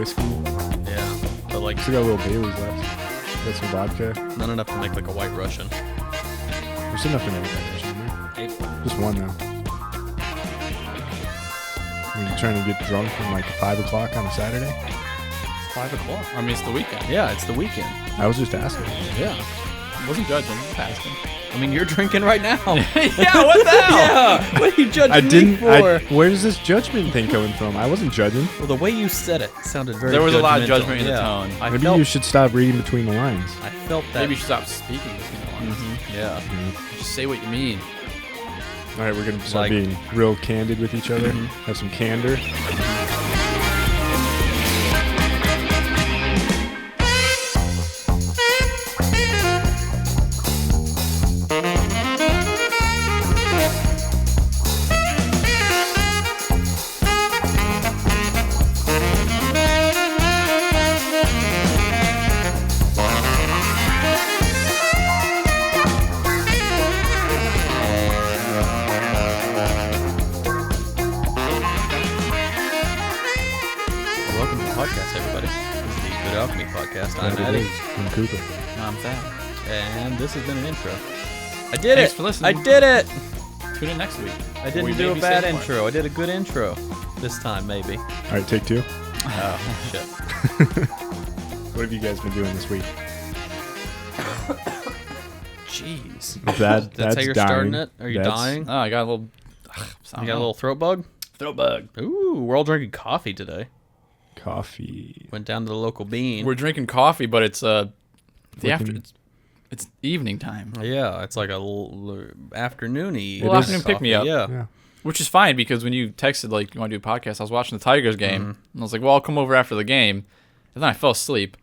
whiskey. Yeah, but like Still got a little Bailey's left. Got some vodka. not enough to make like a White Russian. There's enough to make that Russian in there. Just one though. Are you trying to get drunk from like 5 o'clock on a Saturday? 5 o'clock. I mean, it's the weekend. Yeah, it's the weekend. I was just asking. Yeah. I wasn't judging. Just asking. I mean, you're drinking right now. Yeah, what the hell? Yeah, what are you judging I didn't. me for? Where's this judgment thing coming from? I wasn't judging. Well, the way you said it sounded very. There was a lot of judgmental. judgment in the tone. Maybe you should stop reading between the lines. I felt that. Maybe you should stop speaking between the lines. Yeah. Just say what you mean. All right, we're gonna start Like- being real candid with each other. Have some candor. Welcome to the podcast, everybody. This is the Good Alchemy podcast. I'm That it Eddie, is. I'm Cooper. I'm sad. and this has been an intro. I did Thanks it. for listening. I did it. Tune in next week. I didn't We do may a be bad saying more. intro. I did a good intro this time, maybe. All right, take two. Oh shit. What have you guys been doing this week? Jeez. That's how you're dying. starting it? Are you That's- dying? Oh, I got a little. You got a little throat bug? throat bug. Ooh, we're all drinking coffee today. Coffee. Went down to the local bean. We're drinking coffee, but it's the after. Flipping- It's evening time, Yeah, it's like a afternoony. Well, afternoon pick-me-up. Yeah. Yeah. which is fine because when you texted like you want to do a podcast, I was watching the Tigers game, and I was like, "Well, I'll come over after the game," and then I fell asleep,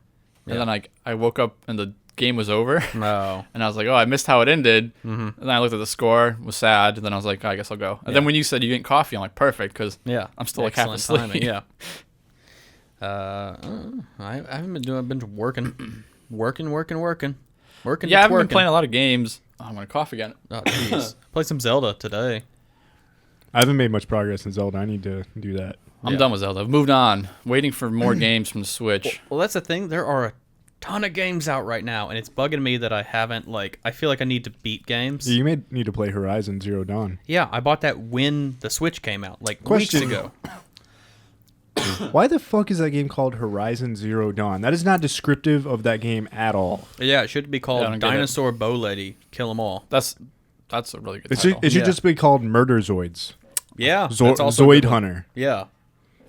and Yeah. then I woke up and the game was over. No. And I was like, oh, I missed how it ended. And then I looked at the score, was sad. And then I was like, I guess I'll go. And then when you said you didn't coffee, I'm like, perfect, because Yeah. I'm still like half Excellent asleep. timing, yeah. I haven't been doing. I've been working. Working. Yeah, to I haven't been twerking. playing a lot of games. Oh, I'm going to cough again. Oh, jeez. Played some Zelda today. I haven't made much progress in Zelda. I need to do that. I'm Yeah. done with Zelda. I've moved on. Waiting for more games from the Switch. Well, that's the thing. There are a ton of games out right now, and it's bugging me that I haven't, I feel like I need to beat games. You may need to play Horizon Zero Dawn. Yeah, I bought that when the Switch came out, Question. weeks ago. Why the fuck is that game called Horizon Zero Dawn? That is not descriptive of that game at all. Yeah, it should be Yeah, I called don't get it. Dinosaur Bow Lady. Kill 'em all. That's a really good It should, title. it should Yeah. just be called Murder Zoids. Yeah, that's also a Zoid good one. Hunter. Yeah,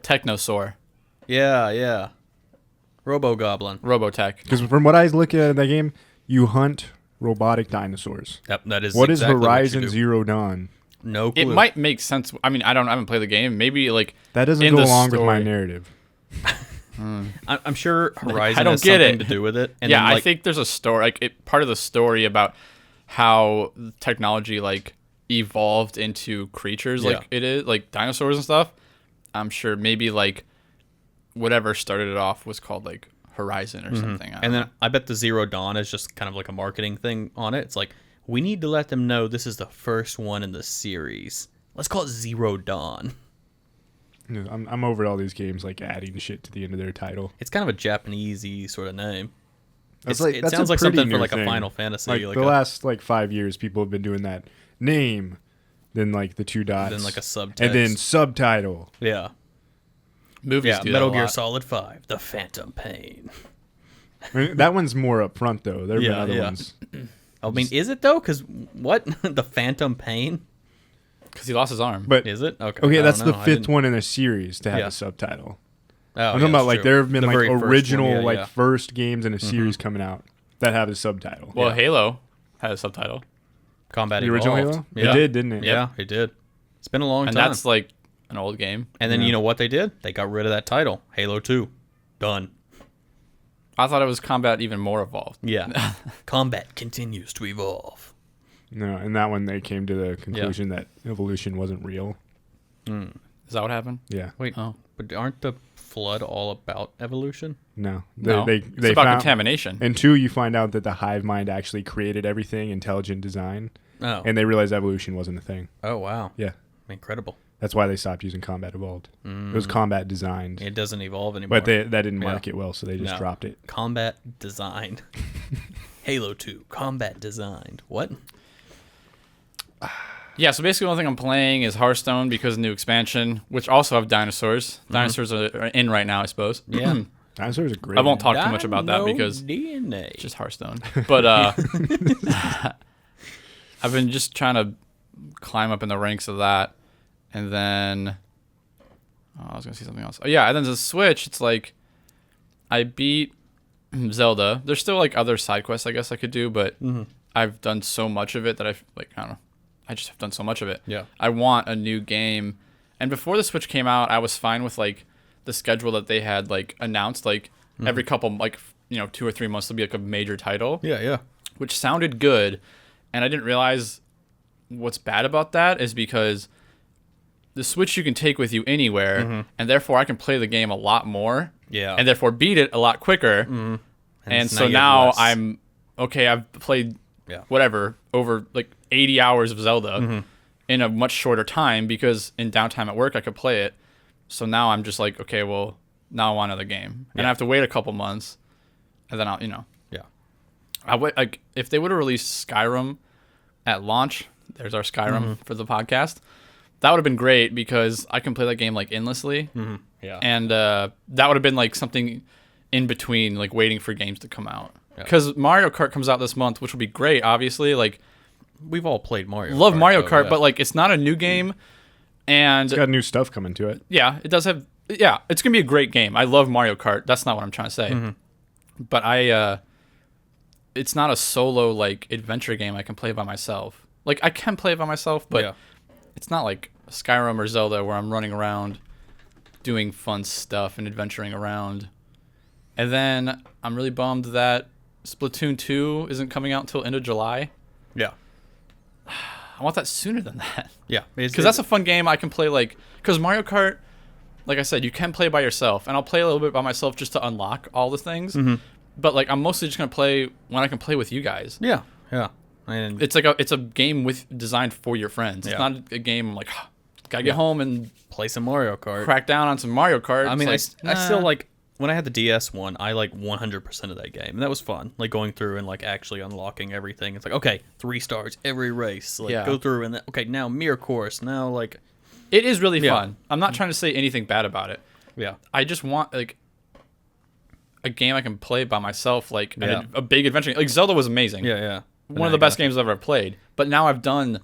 Technosaur. yeah. Robo Goblin. Robotech. Because from what I look at in that game, you hunt robotic dinosaurs. Yep, that is What is exactly Horizon what you do. Zero Dawn? No clue. It might make sense. I mean, I haven't played the game. Maybe like That doesn't in go the along with my story. narrative. I'm sure Horizon don't has get something it. to do with it. And yeah, then, I think there's a story, part of the story about how technology evolved into creatures Yeah. it is, like dinosaurs and stuff. I'm sure maybe whatever started it off was called Horizon or something. And then I bet the Zero Dawn is just kind of like a marketing thing on it. It's like, we need to let them know this is the first one in the series. Let's call it Zero Dawn. I'm over all these games adding shit to the end of their title. It's kind of a Japanese-y sort of name. That's It that's sounds a like pretty something for new a thing. Final Fantasy. Like the last 5 years, people have been doing that name, then the two dots, Then a subtext. and then subtitle. Yeah. movies Yeah, do Metal that a Gear lot. Solid 5, The Phantom Pain. I mean, that one's more up front though. There have been Yeah, other yeah. ones. I mean, is it though? Because what? The Phantom Pain? because he lost his arm. But Is it? Okay. okay, I that's don't the know. I fifth didn't- one in a series to have Yeah. a subtitle. Oh, I'm talking about that's true. there have been The very first one, original yeah. first games in a series coming out that have a subtitle. well, yeah. Halo had a subtitle, Combat The original Evolved. Halo? Yeah. It did, didn't it? Yeah, it did. It's been a long and time. that's an old game. And then Yeah. you know what they did? They got rid of that title. Halo 2. Done. I thought it was Combat even more evolved. Yeah. Combat continues to evolve. No, and that one they came to the conclusion that evolution wasn't real. Is that what happened? Yeah. Wait, Oh. but aren't the Flood all about evolution? No. No, They it's about found, contamination. and two, you find out that the hive mind actually created everything, intelligent design, Oh. and they realized evolution wasn't a thing. Oh, wow. Yeah. Incredible. That's why they stopped using Combat Evolved. It was Combat Designed. It doesn't evolve anymore. But that didn't market well, so they just No. dropped it. Combat Designed. Halo 2, Combat Designed. What? Yeah, so basically the only thing I'm playing is Hearthstone because of the new expansion, which also have dinosaurs. Dinosaurs are in right now, I suppose. Yeah. Dinosaurs are great. I won't talk too much about that because DNA. it's just Hearthstone. But I've been just trying to climb up in the ranks of that. And then I was going to say something else. Oh, yeah, and then the Switch, it's like I beat Zelda. There's still like other side quests I guess I could do, but I've done so much of it that I don't know. I just have done so much of it. Yeah. I want a new game. And before the Switch came out, I was fine with like the schedule that they had like announced like every couple like 2 or 3 months there'll be like a major title. Yeah. Which sounded good. And I didn't realize what's bad about that is because the Switch you can take with you anywhere, and therefore I can play the game a lot more. Yeah. And therefore beat it a lot quicker. And so now I'm okay, I've played whatever over like 80 hours of Zelda in a much shorter time because in downtime at work I could play it. So now I'm just like, okay, well, now I want another game. And I have to wait a couple months and then I'll, Yeah. if they would have released Skyrim at launch, there's our Skyrim for the podcast. That would have been great because I can play that game like endlessly. Yeah. And that would have been like something in between, like waiting for games to come out. Because Mario Kart comes out this month, which will be great, obviously. Like, We've all played Mario love Kart. Mario though, Kart, yeah. but like it's not a new game. And It's got new stuff coming to it. yeah, it does have. Yeah, it's gonna be a great game. I love Mario Kart. That's not what I'm trying to say. But it's not a solo like adventure game I can play by myself. Like I can play it by myself, but it's not like Skyrim or Zelda where I'm running around doing fun stuff and adventuring around. And then I'm really bummed that Splatoon 2 isn't coming out until end of July. Yeah. I want that sooner than that. Yeah. Because that's a fun game I can play, like... Because Mario Kart, like I said, you can play by yourself. And I'll play a little bit by myself just to unlock all the things. But, like, I'm mostly just going to play when I can play with you guys. Yeah. And It's a game designed for your friends. It's not a game I'm like, gotta get home and play some Mario Kart. crack down on some Mario Kart. I mean, It's I still like... When I had the DS one, I like 100% of that game. And that was fun. Like going through and like actually unlocking everything. It's like, okay, 3 stars every race. Like go through and okay, now mirror course. Now like It is really fun. I'm not trying to say anything bad about it. Yeah. I just want like a game I can play by myself, like a big adventure. Like Zelda was amazing. Yeah. One of the best games I've ever played. But now I've done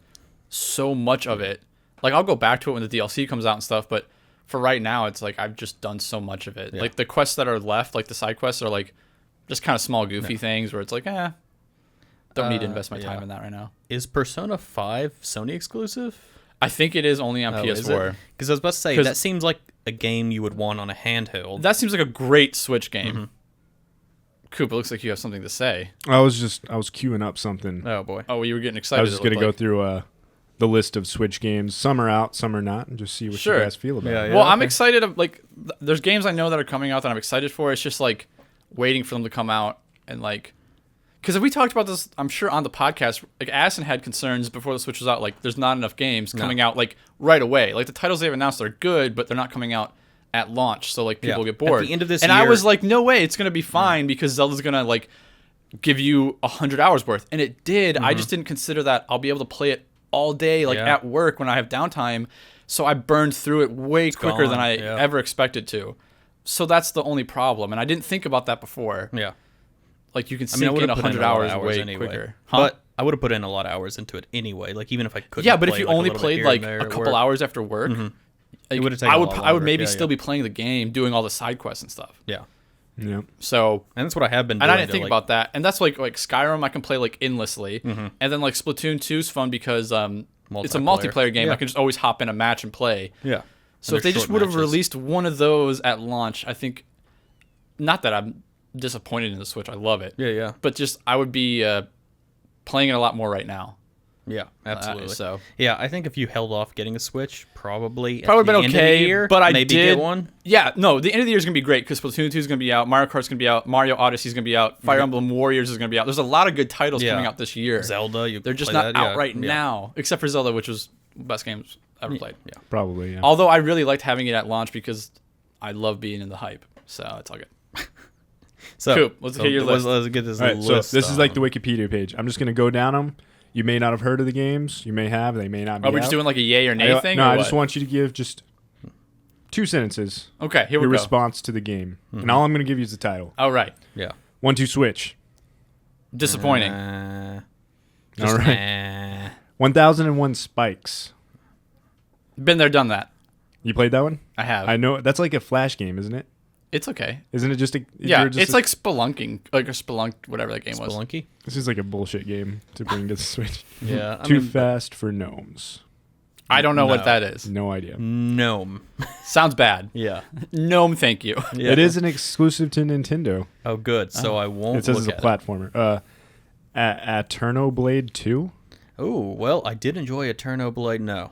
so much of it. Like I'll go back to it when the DLC comes out and stuff, but for right now, it's like I've just done so much of it. Yeah. Like the quests that are left, like the side quests, are like just kind of small, goofy things where it's like, don't need to invest my time in that right now. Is Persona 5 Sony exclusive? I think it is only on PS4. Because I was about to say, that seems like a game you would want on a handheld. That seems like a great Switch game. Coop, it looks like you have something to say. I was queuing up something. Oh, boy. Oh, you were getting excited. I was just going to go through the list of Switch games. Some are out, some are not, and just see what you guys feel about it. Well, I'm excited. Like, there's games I know that are coming out that I'm excited for. It's just like waiting for them to come out and like, because if we talked about this, I'm sure on the podcast, like Assen had concerns before the Switch was out. Like, there's not enough games coming out like right away. Like the titles they've announced are good, but they're not coming out at launch, so like people get bored. At the end of this and year, I was like, no way, it's gonna be fine because Zelda's gonna like give you 100 hours worth, and it did. I just didn't consider that I'll be able to play it all day, like at work when I have downtime. So I burned through it way quicker than I ever expected to. So that's the only problem, and I didn't think about that before. Yeah, like you can sink in 100 hours way quicker. But I would have put in a lot of hours into it anyway. Like even if I couldn't. Yeah, but if play, you like, only a little played bit like here and a there at couple work. hours after work, it would have taken. I would maybe still be playing the game, doing all the side quests and stuff. Yeah. Yeah. So, and that's what I have been doing. And I didn't think about that. And that's like Skyrim I can play like endlessly. And then like Splatoon 2 is fun because it's a multiplayer game. I can just always hop in a match and play. Yeah. So if they just would have released one of those at launch, I think, not that I'm disappointed in the Switch. I love it. Yeah. But just I would be playing it a lot more right now. Yeah, absolutely. So yeah, I think if you held off getting a Switch, probably been end of the okay. year, but I maybe did get one. Yeah, no, the end of the year is gonna be great because Splatoon 2 is gonna be out, Mario Kart's gonna be out, Mario Odyssey is gonna be out, Fire Emblem Warriors is gonna be out. There's a lot of good titles coming out this year. Zelda, they're just not out right now, except for Zelda, which was best games ever played. Yeah. Probably. Yeah. Although I really liked having it at launch because I love being in the hype. So it's all good. So Cool. Let's hear your list. Let's get this All right, list. so this is like the Wikipedia page. I'm just gonna go down them. You may not have heard of the games. You may have. They may not be. Are we just doing like a yay or nay thing? No, or I what? just want you to give just 2 sentences. Okay, here we Your go. response to the game, and all I'm gonna give you is the title. All right. Yeah. 1, 2, switch. Disappointing. All right. 1001 Spikes. Been there, done that. You played that one? I have. I know that's like a Flash game, isn't it? It's okay. Isn't it just a? Yeah, you're just it's like Spelunking, like a Spelunk, whatever that game was. Spelunky? This is like a bullshit game to bring to the Switch. Yeah. Too fast for gnomes. I don't know No. what that is. No idea. Gnome. Sounds bad. Yeah. Gnome, thank you. Yeah. It is an exclusive to Nintendo. Oh, good. So I won't It says look it's a at platformer. Aterno Blade 2. it. Oh, well, I did enjoy Eterno Blade. No.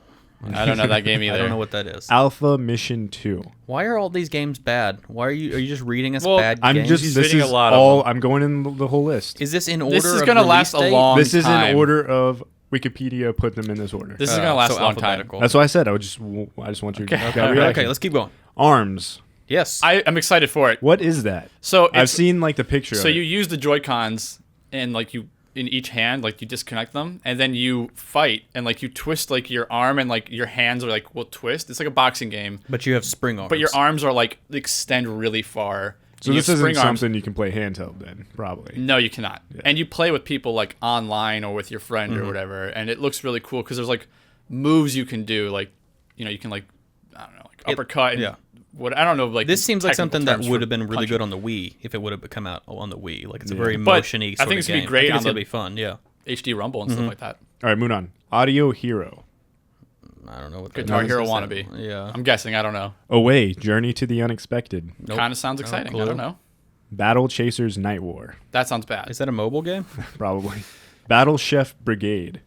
I don't know that game either. I don't know what that is. Alpha Mission 2. Why are all these games bad? Why are you just reading us Well, bad I'm games? just He's this reading is a lot of all them. I'm going in the whole list. Is this in order? This is of gonna release last a date? long This is time. in order of Wikipedia put them in this order. This is gonna last so a long time. alphabetical. That's why I said I just want you to Okay. that Okay, reaction. Okay, let's keep going. Arms. Yes. I'm excited for it. What is that? So I've it's, seen like the picture. so of you it. use the Joy-Cons and like you in each hand, like you disconnect them, and then you fight and like you twist like your arm and like your hands are like will twist. It's like a boxing game, but you have spring arms. but your arms are like extend really far. So And you this have isn't spring arms. something you can play handheld then, probably. No, you cannot. And you play with people like online or with your friend or whatever, and it looks really cool because there's like moves you can do, like you can like I don't know, like uppercut. And yeah. What I don't know, like This seems like technical something that terms would for have been really punching. good on the Wii if it would have come out on the Wii. Like it's a Yeah. very But motiony I sort think of it's gonna be game. great I think on it's gonna the- be fun. Yeah. HD Rumble and stuff like that. All right, moving on. Audio Hero. I don't know what that Guitar is. Hero Is that- wannabe. Yeah. I'm guessing. I don't know. Away. Journey to the Unexpected. Nope. Kind of sounds exciting. I clue. don't know. Battle Chasers Night War. That sounds bad. Is that a mobile game? Probably. Battle Chef Brigade.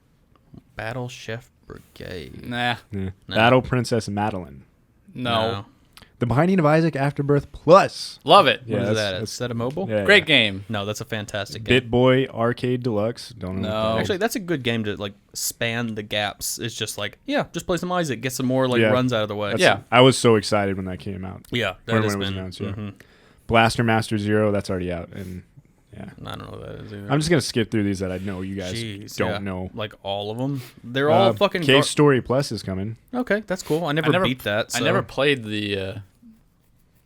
Battle Chef Brigade. Nah. Yeah. No. Battle Princess Madeline. No. The Binding of Isaac Afterbirth Plus. Love it. What is that's- that? that's- Is that a mobile? Yeah, Great yeah. game. No, that's a fantastic game. Bit Boy Arcade Deluxe. Don't know. No. What that is. Actually, that's a good game to like span the gaps. It's just like, yeah, just play some Isaac, get some more like Yeah. runs out of the way. That's- Yeah. I was so excited when that came out. Yeah, that When has it was been. announced, yeah. mhm. Blaster Master Zero. That's already out. And yeah. I don't know what that is either. I'm just gonna skip through these that I know you guys Jeez, don't yeah. know. Like all of them. They're all fucking. Cave Story Plus is coming. Okay, that's cool. I never beat that. I so- never played the.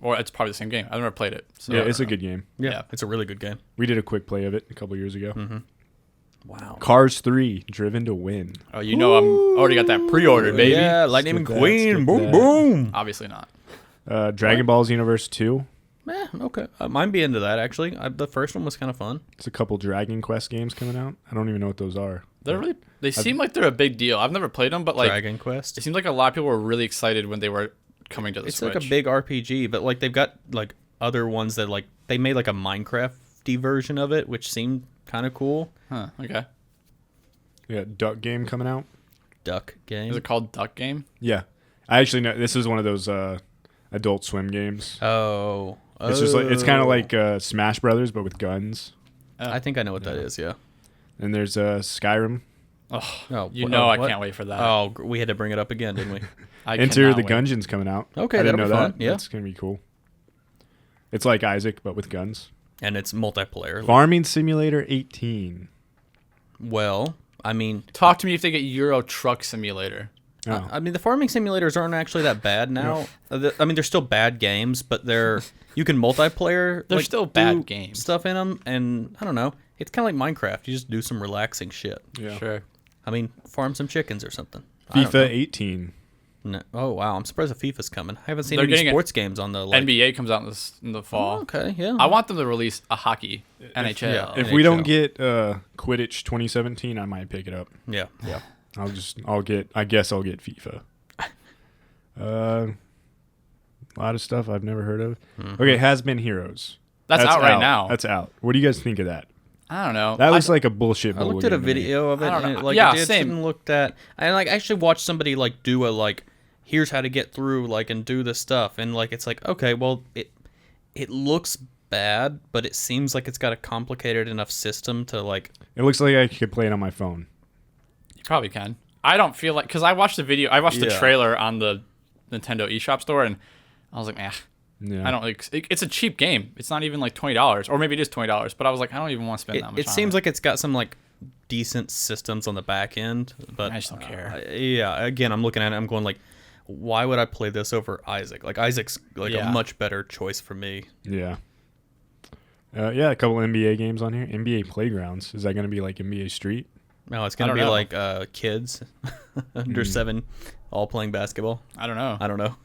Or it's probably the same game. I never played it. So Yeah, I don't it's a know. good game. Yeah, Yeah. it's a really good game. We did a quick play of it a couple years ago. Mm-hmm. Wow. Cars 3, Driven to Win. Oh, I'm already got that pre-ordered, baby. Yeah, Lightning Skip that, McQueen. skip Boom, that. boom. Obviously not. Dragon Ball Xenoverse 2. Okay. Mine be into that actually. The first one was kind of fun. It's a couple Dragon Quest games coming out. I don't even know what those are. They seem like they're a big deal. I've never played them, but like Dragon Quest. it seems like a lot of people were really excited when they were coming to the It's Switch. like a big RPG, but like they've got like other ones that like they made like a Minecraft-y version of it, which seemed kind of cool. Huh, okay. Yeah, Duck game coming out. Duck game. Is it called Duck Game? Yeah. I actually know this is one of those Adult Swim games. Oh. It's just like it's kind of like Smash Brothers but with guns. I think I know what that is. Yeah. And there's Skyrim. Oh, Oh, you wh- know oh, I what? can't wait for that. Oh, we had to bring it up again, didn't we? I Enter cannot the wait. Gungeon's coming out. Okay, I didn't that'll know be that. fun, yeah. That's gonna be cool. It's like Isaac but with guns. And it's multiplayer. Farming Simulator 18. Well, I mean, Talk to me if they get Euro Truck Simulator. Oh. I mean, the farming simulators aren't actually that bad now. I mean, they're still bad games, but you can multiplayer. They're like, still do bad games. Stuff in them, and I don't know. It's kind of like Minecraft. You just do some relaxing shit. Yeah. Sure. I mean, farm some chickens or something. I don't FIFA know. 18. No. Oh wow, I'm surprised the FIFA's coming. I haven't seen They're any getting sports games on the like. NBA comes out in the fall. Oh, okay, yeah. I want them to release a hockey NHL. yeah. If we don't NHL. get Quidditch 2017, I might pick it up. Yeah. I guess I'll get FIFA. A lot of stuff I've never heard of. Okay, Has Been Heroes. That's out right now. That's out. What do you guys think of that? I don't know. That looks like a bullshit. I looked at a video of it. I don't And know. it, like, Yeah, it same. didn't look that. I like actually watched somebody like do a like, here's how to get through like and do this stuff, and like it's like okay, well it looks bad, but it seems like it's got a complicated enough system to like. It looks like I could play it on my phone. You probably can. I don't feel like, because I watched the Yeah. trailer on the Nintendo eShop store, and I was like, Yeah. I don't like. It's a cheap game. It's not even like $20, or maybe it is $20. But I was like, I don't even want to spend that much. It seems like it's got some like decent systems on the back end, but I just don't care. Yeah, again, I'm looking at it. I'm going like, why would I play this over Isaac? Like Isaac's like a much better choice for me. Yeah. Yeah, a couple NBA games on here. NBA Playgrounds. Is that going to be like NBA Street? No, it's gonna be like kids under 7 all playing basketball. I don't know. I don't know.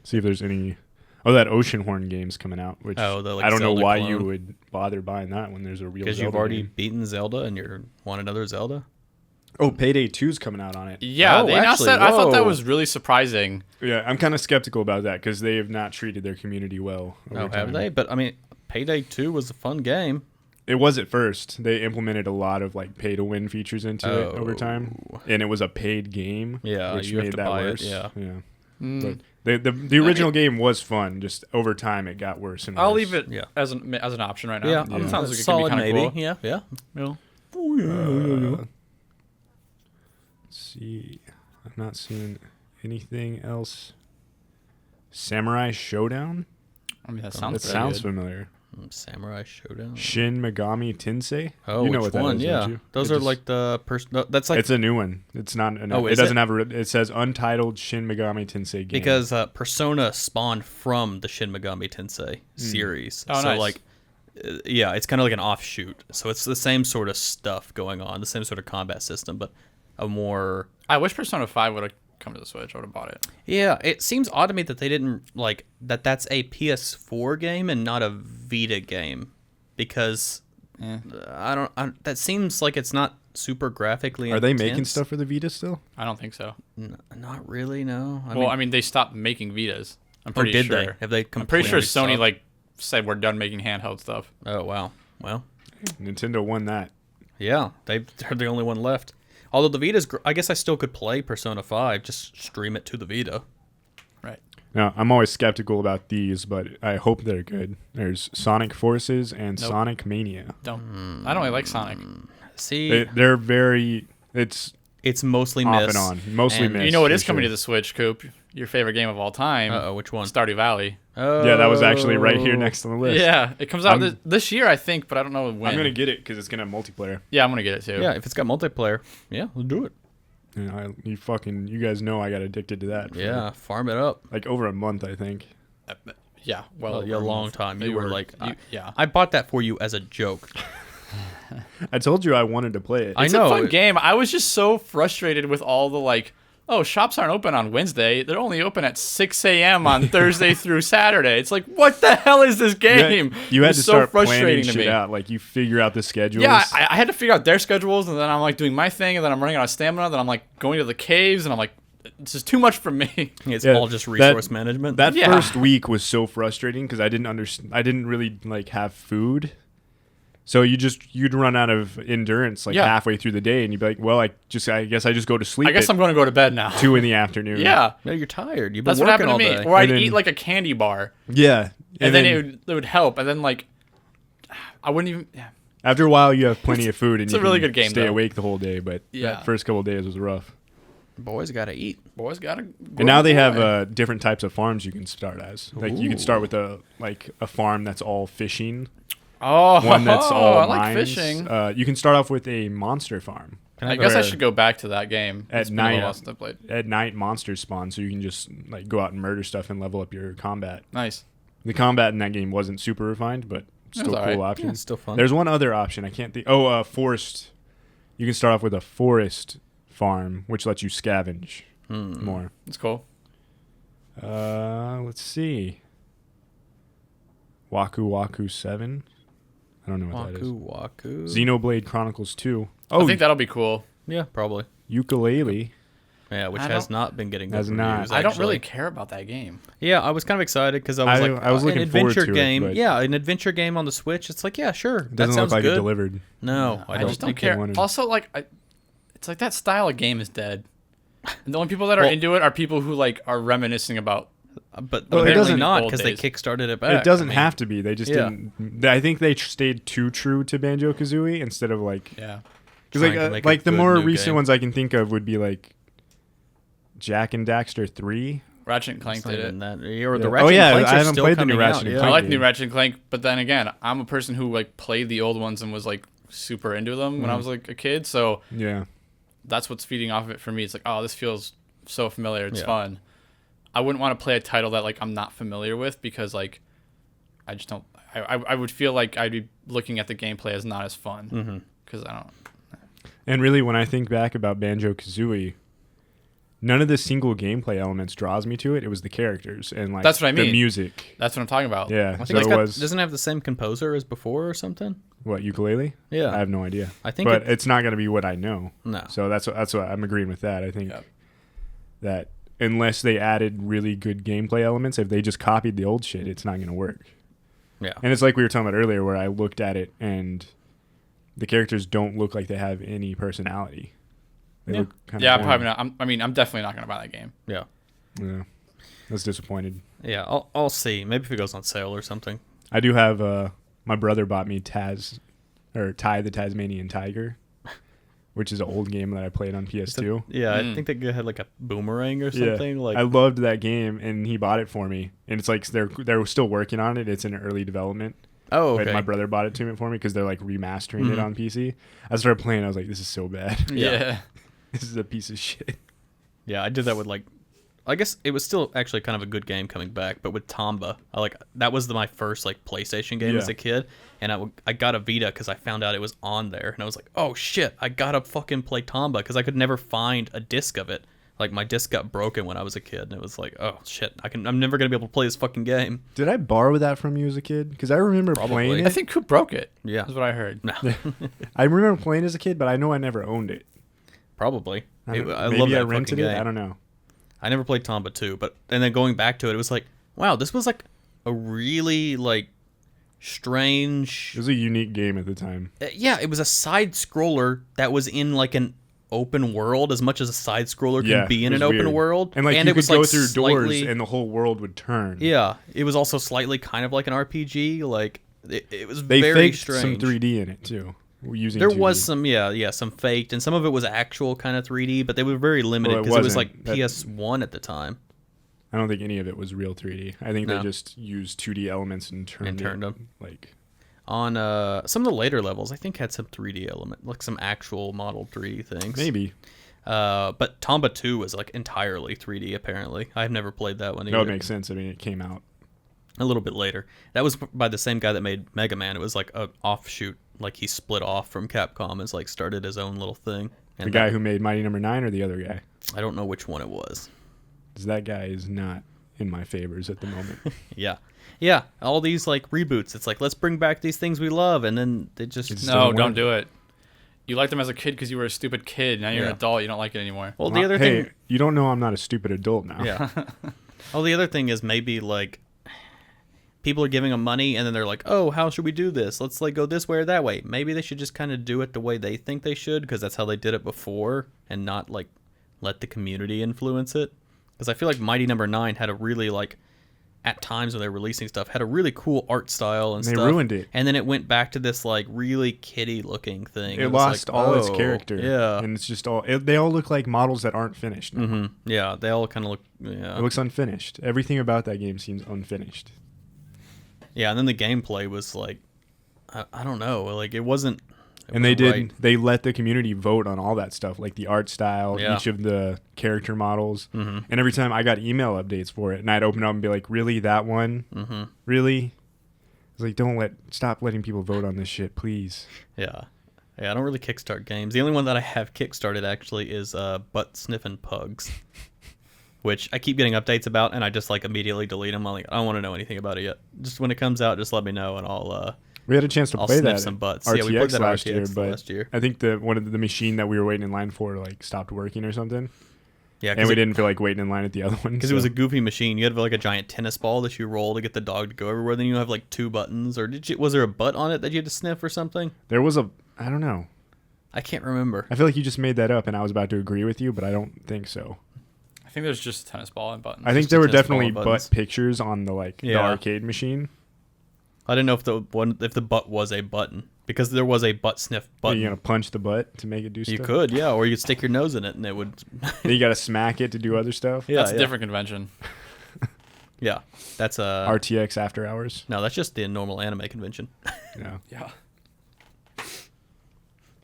See if there's any. Oh, that Oceanhorn game's coming out. Which the, like, I don't know Zelda why clone. you would bother buying that when there's a real. Because you've Zelda already game. beaten Zelda and you want another Zelda. Oh, Payday 2's coming out on it. Yeah, Oh, they announced actually, that. I thought that whoa. was really surprising. Yeah, I'm kind of skeptical about that because they have not treated their community well. Over Oh, have time. they? But I mean, Payday 2 was a fun game. It was at first. They implemented a lot of like pay to win features into it over time, and it was a paid game. Yeah, which you have made to that buy it, worse. yeah. But the original game was fun. Just over time, it got worse and worse. I'll leave it Yeah. as an option right now. Yeah, It sounds like it could solid be kind of maybe. cool. Yeah, yeah. Yeah. Let's see. I'm not seeing anything else. Samurai Showdown. I mean, that That sounds sounds good. familiar. Samurai Showdown. Shin Megami Tensei. Oh, you know which what that one? is, Yeah, don't you? those It are just- like the person. No, that's like It's a new one. It's not. Oh, It is doesn't it? have a. It says Untitled Shin Megami Tensei game. because Persona spawned from the Shin Megami Tensei series. Oh, so nice. like, yeah, it's kind of like an offshoot. So it's the same sort of stuff going on, the same sort of combat system, but a more. I wish Persona 5 would have come to the Switch. I would have bought it. Yeah, it seems odd to me that they didn't like that. That's a PS4 game and not a Vita game, because that seems like it's not super graphically. Are they making intense. stuff for the Vita still? I don't think so. Not really. No. I mean, they stopped making Vitas. I'm pretty did sure. they? Have they? I'm pretty sure completely Sony stopped? like said we're done making handheld stuff. Oh wow. Well, Nintendo won that. yeah, they're the only one left. Although the Vita's, I guess I still could play Persona 5. Just stream it to the Vita. Right. Now, I'm always skeptical about these, but I hope they're good. There's Sonic Forces and Nope. Sonic Mania. Don't. I don't really like Sonic. See, They're very. It's it's mostly off miss. and on. Mostly And- miss. You know what for is coming sure. to the Switch, Coop? Your favorite game of all time. Uh-oh, which one? Stardew Valley. Oh, Yeah, that was actually right here next on the list. Yeah, it comes out I'm- this year, I think, but I don't know when. I'm gonna get it because it's gonna have multiplayer. Yeah, I'm gonna get it too. Yeah, if it's got multiplayer, yeah, we'll do it. You guys know I got addicted to that. For Yeah, farm it up. like over a month, I think. Yeah. Well, over a a long month. time. You You were were- like, yeah. I bought that for you as a joke. I told you I wanted to play it. I It's know. a fun game. I was just so frustrated with all the like, oh, shops aren't open on Wednesday. They're only open at 6 a.m. on Thursday through Saturday. It's like, what the hell is this game? You had It's to so start planning frustrating to shit me. out. Like you figure out the schedules. Yeah, I had to figure out their schedules, and then I'm like doing my thing, and then I'm running out of stamina. Then I'm like going to the caves, and I'm like, it's just too much for me. It's Yeah, all just resource management. That Yeah. first week was so frustrating because I didn't understand. I didn't really like have food, so you'd run out of endurance like Yeah. halfway through the day, and you'd be like, "Well, I guess I just go to sleep." I guess at I'm going to go to bed now. 2 in the afternoon. Yeah, no, you're tired. You've been that's what working happened to all me. day. Or I'd And then- eat like a candy bar, yeah, and then it would help, and then like I wouldn't even. Yeah. after a while you have plenty of food and It's you a really can good game, stay though. awake the whole day. But Yeah. that first couple of days was rough. Boys gotta eat. Boys gotta. And now they have different types of farms you can start as. Like you can start Ooh. with a farm that's all fishing, Oh, one that's all I like mines. fishing. You can start off with a monster farm. I guess I where should go back to that game. At It's been a night. while since I played. At night, monsters spawn, so you can just like go out and murder stuff and level up your combat. Nice. The combat in that game wasn't super refined, but still was a alright. cool option. Yeah, it's still fun. There's one other option I can't think. Oh, forest. You can start off with a forest farm, which lets you scavenge more. It's cool. Let's see. Waku Waku 7. I don't know what that is. Waku. Xenoblade Chronicles 2. I Oh, think that'll be cool. Yeah, probably. Ukulele. Yeah, which I has don't- not been getting good Has reviews. not. I don't actually. really care about that game. Yeah, I was kind of excited because I was I was looking an forward adventure to it, game. but- Yeah, an adventure game on the Switch. It's like, yeah, sure, It that doesn't sounds look like good. it delivered. No, I don't just don't think care. wanted- Also, like, it's like that style of game is dead. And the only people that are Well- into it are people who like are reminiscing about. But Well, it apparently doesn't- not old because they days. kickstarted it back. It doesn't I mean, have to be. They just yeah. didn't. I think they stayed too true to Banjo Kazooie instead of like Yeah. Because like the more recent ones I can think of would be like Jack and Daxter 3. Ratchet and Clank did it. The Ratchet and Clanks I are haven't still played the coming new out. Ratchet and Yeah. Clank. I like new Ratchet and Clank, but then again, I'm a person who like played the old ones and was like super into them when I was like a kid. So Yeah. that's what's feeding off of it for me. It's like, oh, this feels so familiar. It's fun. I wouldn't want to play a title that like I'm not familiar with because like I just don't. I would feel like I'd be looking at the gameplay as not as fun because I don't. And really, when I think back about Banjo-Kazooie, none of the single gameplay elements draws me to it. It was the characters and like That's what I mean. The music. That's what I'm talking about. Yeah. I think doesn't it have the same composer as before or something? What, ukulele? Yeah. I have no idea. I think but it's not going to be what I know. No. So that's what I'm agreeing with that. I think that unless they added really good gameplay elements, if they just copied the old shit, it's not going to work. Yeah. And it's like we were talking about earlier where I looked at it and the characters don't look like they have any personality. They look kind of probably not. I'm definitely not going to buy that game. Yeah. Yeah. I was disappointed. Yeah, I'll see. Maybe if it goes on sale or something. I do have my brother bought me Ty the Tasmanian Tiger, which is an old game that I played on PS2. I think that had like a boomerang or something. Yeah. Like I loved that game, and he bought it for me. And it's like they're still working on it. It's in early development. Oh, okay. But my brother bought it to me for me because they're like remastering it on PC. I started playing. I was like, this is so bad. Yeah. This is a piece of shit. Yeah, I did that with like, I guess it was still actually kind of a good game coming back, but with Tomba, that was my first like PlayStation game as a kid, and I got a Vita because I found out it was on there, and I was like, oh shit, I gotta fucking play Tomba because I could never find a disc of it. Like my disc got broken when I was a kid, and it was like, oh shit, I'm never gonna be able to play this fucking game. Did I borrow that from you as a kid? Because I remember playing it. I think Coop broke it. Yeah, that's what I heard. No. I remember playing as a kid, but I know I never owned it. Probably. I love that I rented fucking it. game. I don't know. I never played Tomba 2, and then going back to it, it was like, wow, this was like a really like strange. It was a unique game at the time. Yeah, it was a side scroller that was in like an open world as much as a side scroller can be in an open world. And like you it could was go like through slightly, doors and the whole world would turn. Yeah, it was also slightly kind of like an RPG. Like it was they very faked strange. some 3D in it too. Using there 2D. was some faked, and some of it was actual kind of 3D, but they were very limited because it was like PS1 at the time. I don't think any of it was real 3D. I think they just used 2D elements and turned them. Like on some of the later levels, I think had some 3D element, like some actual model 3D things. Maybe. But Tomba 2 was like entirely 3D apparently. I've never played that one either. That would make sense. I mean, it came out a little bit later. That was by the same guy that made Mega Man. It was like an offshoot. Like he split off from Capcom and like started his own little thing. And the guy who made Mighty Number 9 or the other guy? I don't know which one it was. Because that guy is not in my favors at the moment. Yeah. All these like reboots. It's like, let's bring back these things we love, and then they just don't do it. You liked them as a kid because you were a stupid kid. Now you're an adult. You don't like it anymore. Well, the other thing, you don't know I'm not a stupid adult now. Yeah. Well, the other thing is maybe like people are giving them money, and then they're like, oh, how should we do this? Let's like go this way or that way. Maybe they should just kind of do it the way they think they should, because that's how they did it before, and not like let the community influence it. Because I feel like Mighty Number 9 had a really like, at times when they're releasing stuff, had a really cool art style and they stuff. Ruined it. And then it went back to this like really kiddie looking thing. It lost all its character. Yeah. And it's just they all look like models that aren't finished now. Mm-hmm. Yeah, they all kind of look, yeah. It looks unfinished. Everything about that game seems unfinished. Yeah, and then the gameplay was like, I don't know, like it wasn't. And they let the community vote on all that stuff, like the art style, each of the character models. Mm-hmm. And every time I got email updates for it, and I'd open up and be like, really, that one? Mm-hmm. Really? I was like, stop letting people vote on this shit, please. Yeah. Yeah, I don't really kickstart games. The only one that I have kickstarted actually is Butt Sniffing Pugs, which I keep getting updates about, and I just like immediately delete them. I'm like, I don't want to know anything about it yet. Just when it comes out, just let me know, and I'll we had a chance to play that some butts. RTX we played that last RTX year, but last year. I think the machine that we were waiting in line for like stopped working or something. Yeah, and we didn't feel like waiting in line at the other one because it was a goofy machine. You had like a giant tennis ball that you roll to get the dog to go everywhere. Then you have like 2 buttons, or was there a butt on it that you had to sniff or something? There was I don't know. I can't remember. I feel like you just made that up, and I was about to agree with you, but I don't think so. I think there's just a tennis ball and buttons. I think there were definitely butt pictures on the the arcade machine. I didn't know if the butt was a button, because there was a butt sniff button. You're gonna punch the butt to make it do stuff. You could, yeah, or you could stick your nose in it and it would. Then you gotta smack it to do other stuff. Yeah, That's a different convention. Yeah, that's a RTX After Hours. No, that's just the normal anime convention. Yeah. Yeah.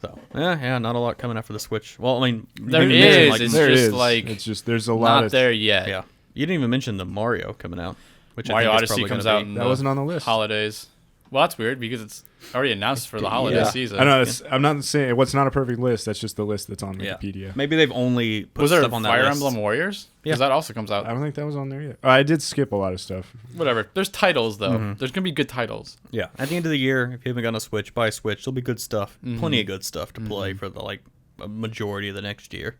So yeah, not a lot coming out for the Switch. Well, I mean, There you didn't mention, is. like, It's There just is. like It's just there's a lot not of there yet. yeah. You didn't even mention the Mario coming out, which Mario I think is Odyssey probably comes gonna out be- in that the wasn't on the list. holidays. Well, that's weird because it's already announced for the holiday Yeah. season. I know. I'm not saying what's not a perfect list. That's just the list that's on Yeah. Wikipedia. Maybe they've only put Was there stuff on that Fire list. Emblem Warriors? Because Yeah. that also comes I out. don't think that was on there yet. I did skip a lot of stuff. Whatever. There's titles though. Mm-hmm. There's gonna be good titles. Yeah, at the end of the year, if you haven't gotten a Switch, buy a Switch. There'll be good stuff, plenty of good stuff to play for the a majority of the next year.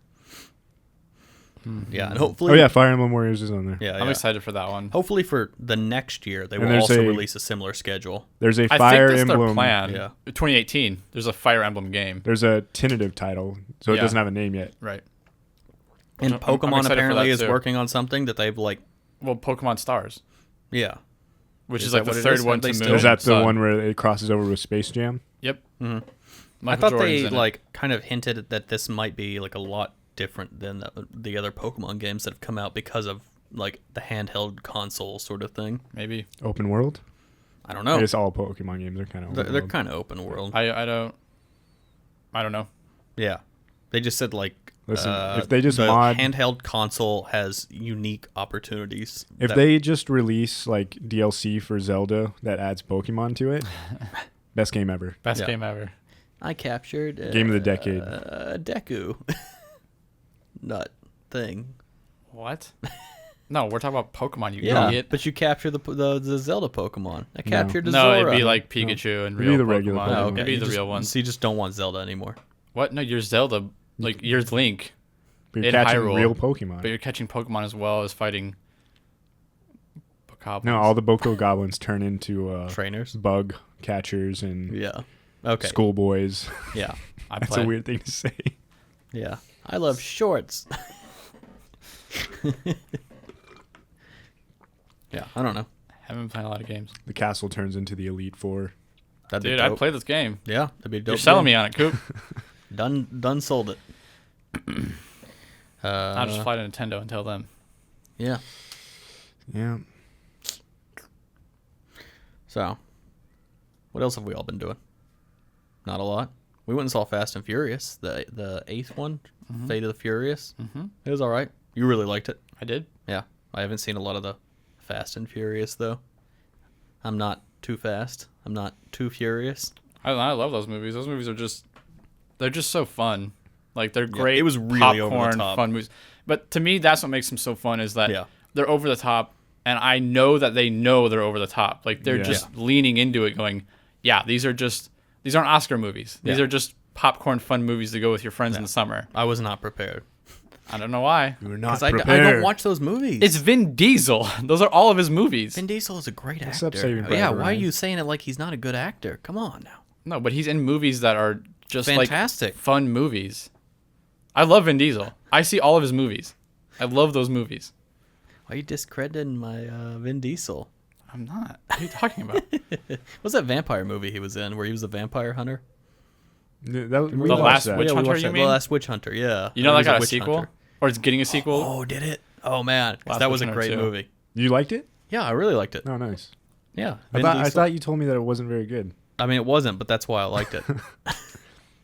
Yeah, and hopefully, Oh yeah, Fire Emblem Warriors is on there. yeah, I'm yeah. excited for that one. Hopefully for the next year, they And will there's also a- release a similar schedule. There's a I Fire think that's their Emblem. plan. Yeah. 2018. There's a Fire Emblem game. There's a tentative title, so it Yeah. doesn't have a name yet. Right. And I'm Pokemon excited for apparently that is too. working on something that they've Well, Pokemon Stars, yeah. which Is is like that the what it third is? one Have they to still- Moon. Is that the Sun. one where it crosses over with Space Jam? Yep. I Michael thought Jordan's they in it. kind of hinted that this might be like a lot different than the other Pokemon games that have come out because of like the handheld console sort of thing. Maybe. Open world? I don't I know. guess all Pokemon games are kind of They're kind of open world. I don't know. Yeah, they just said like. Listen, if they just the mod- handheld console has unique opportunities. If that- they just release like DLC for Zelda that adds Pokemon to it, best game ever. Best Yeah. game ever. I captured Game of the decade. Deku nut thing. What? No, we're talking about Pokemon. You Yeah, idiot. but you capture the Zelda Pokemon. I captured the No, Zora. it'd be like Pikachu and It'd be real the regular Pokemon. Pokemon. Oh, okay. It'd be You the just- real ones. So you just don't want Zelda anymore. What? No, you're Zelda. Like you're Link, But you're In catching Hyrule. real Pokemon. but you're catching Pokemon as well as fighting. Goblins. No, all the Boko Goblins turn into Trainers. bug catchers and Yeah. Okay. schoolboys. Yeah. I That's play. a weird thing to say. Yeah. I love shorts. Yeah. I don't know. Haven't been playing a lot of games. The castle turns into the Elite Four. That'd be Dude, dope. I'd play this game. Yeah. That'd be dope. You're selling me on it, Coop. Done. Sold it. I'll just fly to Nintendo and tell them. Yeah. Yeah. So, what else have we all been doing? Not a lot. We went and saw Fast and Furious, the 8th one, Fate of the Furious. Mm-hmm. It was all right. You really liked it. I did. Yeah. I haven't seen a lot of the Fast and Furious though. I'm not too fast. I'm not too furious. I love those movies. Those movies are they're just so fun. Like they're great. it was really popcorn over the top. fun movies. But to me, that's what makes them so fun is that Yeah. they're over the top, and I know that they know they're over the top. Like they're Yeah. just leaning into it, going, "Yeah, these aren't Oscar movies. These Yeah. are just popcorn fun movies to go with your friends in the summer." I was not prepared. I don't know why. You were not Because I prepared. don't watch those movies. It's Vin Diesel. Those are all of his movies. Vin Diesel is a great What's actor. up, Saving Private Yeah, why are Ryan? you saying it like he's not a good actor? Come on now. No, but he's in movies that are just Fantastic. like fun movies. I love Vin Diesel. I see all of his movies. I love those movies. Why are you discrediting my Vin Diesel? I'm not. What are you talking about? What's that vampire movie he was in where he was a vampire hunter? We watched Last that. Witch we Hunter, watched you that. mean? The Last Witch Hunter, yeah. You know He that was got a witch sequel? hunter. Or it's getting a sequel? Oh, did it? Oh, man. 'Cause Last that was a Witch Hunter great 2. movie. You liked it? Yeah, I really liked it. Oh, nice. Yeah. I Vin thought Diesel. you told me that it wasn't very good. I mean, it wasn't, but that's why I liked it.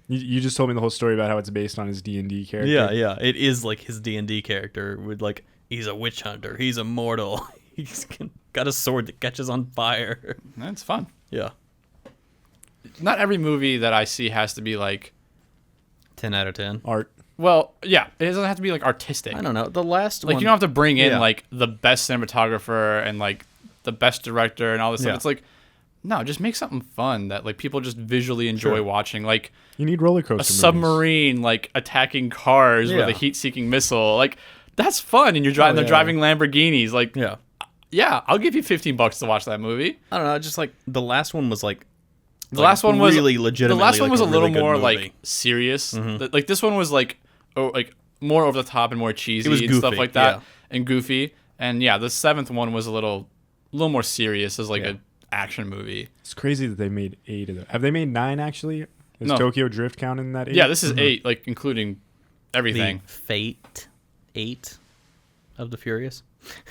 You just told me the whole story about how it's based on his D&D character. Yeah. It is like his D&D character with like, he's a witch hunter. He's immortal. He's got a sword that catches on fire. That's fun. Yeah. Not every movie that I see has to be like, 10 out of 10. Art. well, yeah, it doesn't have to be like artistic. I don't know. The last Like one. you don't have to bring in Yeah. like the best cinematographer and like the best director and all this Yeah. stuff. It's like, no, just make something fun that like people just visually enjoy Sure. watching. Like You need roller coaster a movies. submarine like attacking cars with Yeah. a heat-seeking missile. Like that's fun, and you're driving. Oh, They're yeah. driving Lamborghinis. Like Yeah. yeah, I'll give you $15 to watch that movie. I don't know. Just like the last one was like. The last one was really legitimately. The last one like, was a little really good more movie. like serious. Like this one was like more over the top and more cheesy was and stuff goofy, like that yeah. and goofy. And yeah, the 7th one was a little more serious as like Yeah. action movie. It's crazy that they made 8 of them. Have they made 9 actually? Is No. Tokyo Drift counted in that 8? Yeah, this is 8, like including everything. The Fate 8 of the Furious.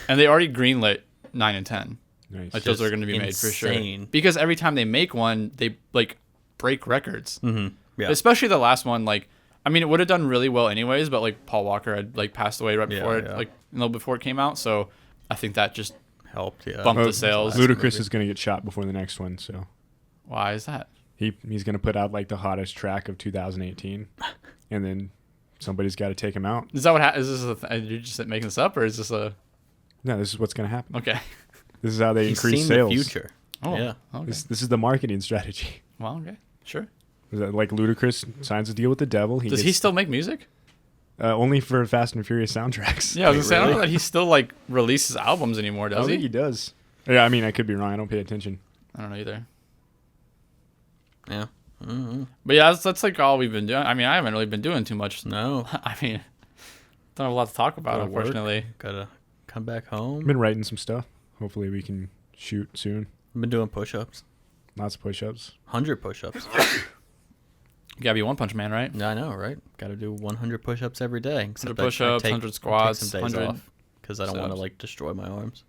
And they already greenlit 9 and 10. Nice. Like those are going to be made for sure. Insane. Because every time they make one, they like break records. Mm-hmm. Yeah. Especially the last one. Like, I mean, it would have done really well anyways, but like Paul Walker had like passed away right before it, like a little before it came out. So I think that just helped. Yeah. bumped the sales. Ludacris is going to get shot before the next one, so Why is that? he's going to put out like the hottest track of 2018, and then somebody's got to take him out. Is that what? Is this? You're just making this up, or is this a? No, this is what's going to happen. Okay. This is how they He's increase seen sales. the future. Oh. Yeah. Okay. This is the marketing strategy. Well, okay. Sure. Is that like Ludacris signs a deal with the devil? Does he still make music? Only for Fast and Furious soundtracks. Yeah, I was gonna say, I don't know that he still like releases albums anymore, I does don't think he? he does. Yeah, I mean, I could be wrong. I don't pay attention. I don't know either. Yeah. Mm-hmm. But yeah, that's like all we've been doing. I mean, I haven't really been doing too much. No. I mean, don't have a lot to talk about, Gotta work. unfortunately. Gotta come back I've home. been writing some stuff. Hopefully, we can shoot soon. I've been doing push-ups. Lots of push-ups. 100 push-ups. You gotta be One Punch Man, right? Yeah, I know, right? Gotta do 100 push-ups every day. 100 push-ups, 100 squats, some days 100 off because I don't want to sit-ups. like destroy my arms.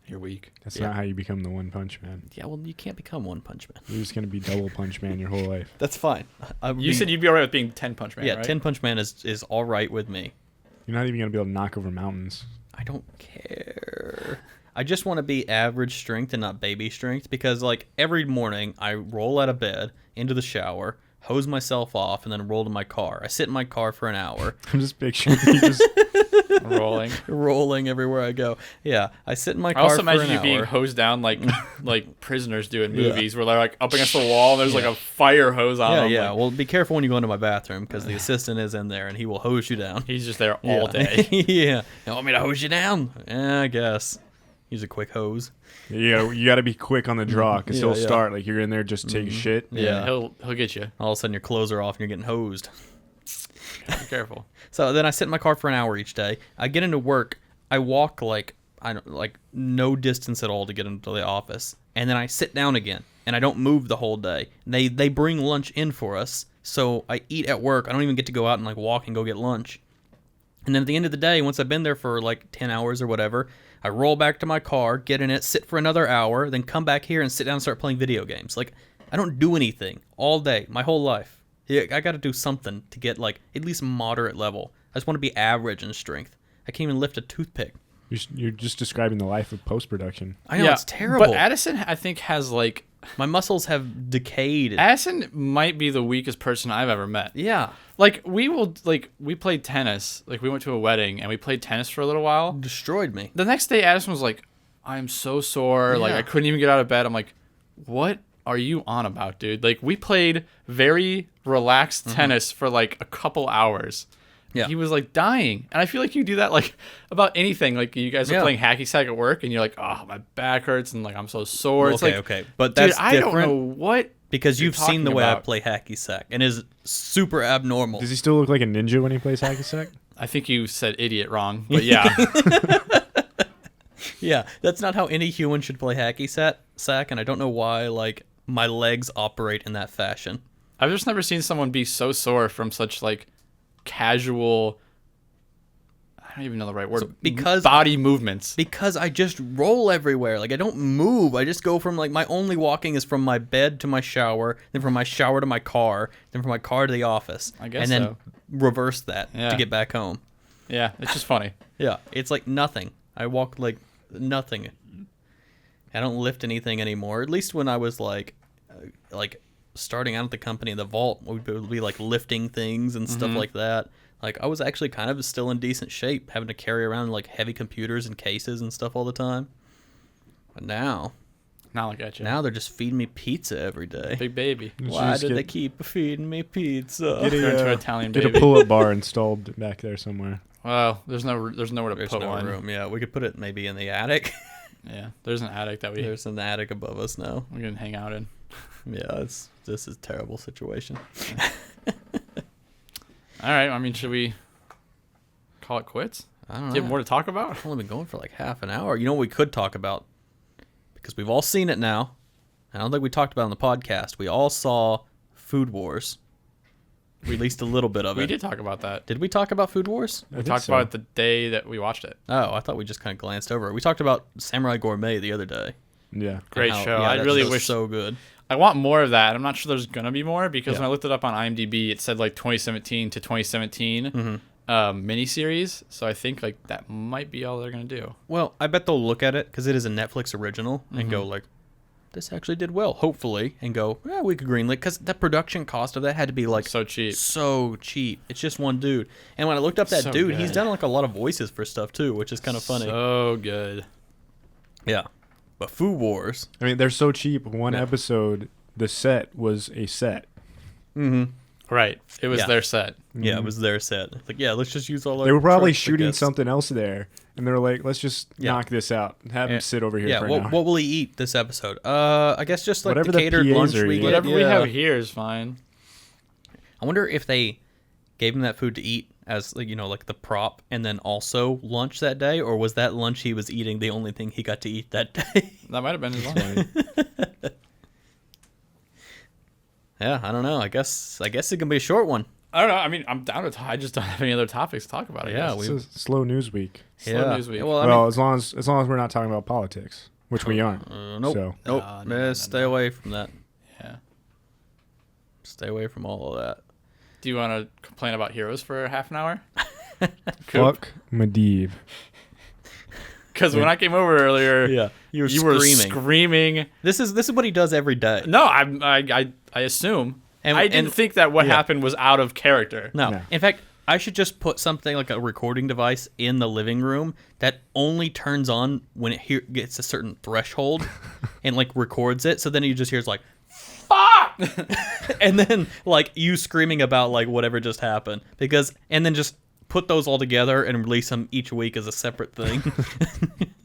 You're weak. That's Yeah. not how you become the One Punch Man. Yeah, well, you can't become One Punch Man. You're just gonna be Double Punch Man your whole life. That's fine. You said you'd be alright with being 10 Punch Man, yeah, right? 10 Punch Man is all right with me. You're not even gonna be able to knock over mountains. I don't care. I just want to be average strength and not baby strength because, like, every morning I roll out of bed, into the shower, hose myself off, and then roll to my car. I sit in my car for an hour. I'm just picturing you just Rolling. rolling everywhere I go. Yeah, I sit in my I car also for imagine an you being hour. hosed down like prisoners do in Yeah. movies, where they're like up against the wall and there's like a fire hose on Yeah, them. yeah. Like, Well, be careful when you go into my bathroom because the assistant is in there and he will hose you down. he's just there all day. Yeah. You want me to hose you down? Yeah, I guess. Use a quick hose. you gotta be quick on the draw because Yeah, he'll yeah. start like you're in there just take a shit. Yeah. He'll get you. All of a sudden your clothes are off and you're getting hosed. Be careful. So then I sit in my car for an hour each day. I get into work. I walk like no distance at all to get into the office, and then I sit down again, and I don't move the whole day. They bring lunch in for us, so I eat at work. I don't even get to go out and like walk and go get lunch. And then at the end of the day, once I've been there for like 10 hours or whatever, I roll back to my car, get in it, sit for another hour, then come back here and sit down and start playing video games. Like, I don't do anything all day, my whole life. Yeah, I got to do something to get like at least moderate level. I just want to be average in strength. I can't even lift a toothpick. You're just describing the life of post-production. I know, it's terrible. But Addison, I think, has like My muscles have decayed. Addison might be the weakest person I've ever met. Yeah. Like we played tennis. Like we went to a wedding and we played tennis for a little while. Destroyed me. The next day, Addison was like, "I'm so sore. Like Yeah. I couldn't even get out of bed." I'm like, "What are you on about, dude?" Like we played very relaxed tennis for like a couple hours. Yeah. He was like dying, and I feel like you do that like about anything. Like you guys are Yeah. playing hacky sack at work, and you're like, "Oh, my back hurts," and like I'm so sore. It's Okay, like, okay. But dude, that's I different. don't know what Because you're you've seen the talking way I about. play hacky sack, and is super abnormal. Does he still look like a ninja when he plays hacky sack? I think you said idiot wrong, but yeah. Yeah, that's not how any human should play hacky sack, and I don't know why like my legs operate in that fashion. I've just never seen someone be so sore from such like casual. I don't even know the right word. because- body movements. Because I just roll everywhere. Like I don't move. I just go from like my only walking is from my bed to my shower, then from my shower to my car, then from my car to the office. I guess and then so. reverse that Yeah. to get back home. Yeah, it's just funny. Yeah, it's like nothing. I walk like nothing. I don't lift anything anymore. At least when I was like starting out at the company in the vault, we'd be like lifting things and stuff like that. Like I was actually kind of still in decent shape, having to carry around like heavy computers and cases and stuff all the time. But now Now look at you. they're just feeding me pizza every day. Big baby. Why just did get- they keep feeding me pizza? Get Turn to a, Italian get baby. a pull-up bar installed back there somewhere. Well, there's nowhere to There's put no one. room. Yeah, we could put it maybe in the attic. Yeah, there's an attic that we There's an attic above us now. can hang out in. Yeah, this is a terrible situation. All right. I mean, should we call it quits? I don't know. Do you have more to talk about? I've only been going for like half an hour. You know what we could talk about? because we've all seen it now. I don't think we talked about it on the podcast. We all saw Food Wars. We released a little bit of it. We did talk about that. Did we talk about Food Wars? We talked about it the day that we watched it. Oh, I thought we just kind of glanced over it. We talked about Samurai Gourmet the other day. Yeah. Great show. Yeah, I really wish so good. I want more of that. I'm not sure there's gonna be more because when I looked it up on IMDb, it said like 2017 to 2017 miniseries. So I think like that might be all they're gonna do. Well, I bet they'll look at it because it is a Netflix original and go like, this actually did well, hopefully, and go, yeah, we could greenlit, because the production cost of that had to be like so cheap. It's just one dude. And when I looked up that So dude, good. he's done like a lot of voices for stuff too, which is kind of funny. So good. Yeah. But Food Wars. I mean, they're so cheap. One episode, the set was a set. Right. It was their set. Yeah, it was their set. It's like, yeah, let's just use all our They were probably trucks, I shooting guess. something else there, and they were like, "Let's just knock this out. Have him sit over here Yeah, for an hour." what will he eat this episode? I guess just like Whatever the the catered PAs lunch are we eating. get. Whatever we Yeah. have here is fine. I wonder if they gave him that food to eat as like, like the prop, and then also lunch that day, or was that lunch he was eating the only thing he got to eat that day? That might have been his lunch. Yeah, I don't know. I guess it can be a short one. I don't know. I mean, I'm down to talk. I just don't have any other topics to talk about. I Yeah, guess. It's a slow news week. Slow news week. Well, I Well, as long as we're not talking about politics, which we aren't. nope. So Nope. No, Stay away from that. Yeah. Stay away from all of that. Do you want to complain about Heroes for half an hour? fuck Medivh. Because when I came over earlier, you were you screaming. were screaming. This is what he does every day. No, I assume. And- I didn't and- think that what happened was out of character. No. No. In fact, I should just put something like a recording device in the living room that only turns on when it gets a certain threshold and like records it. So then you just hear it's like, fuck! And then like you screaming about like whatever just happened. And then just put those all together and release them each week as a separate thing.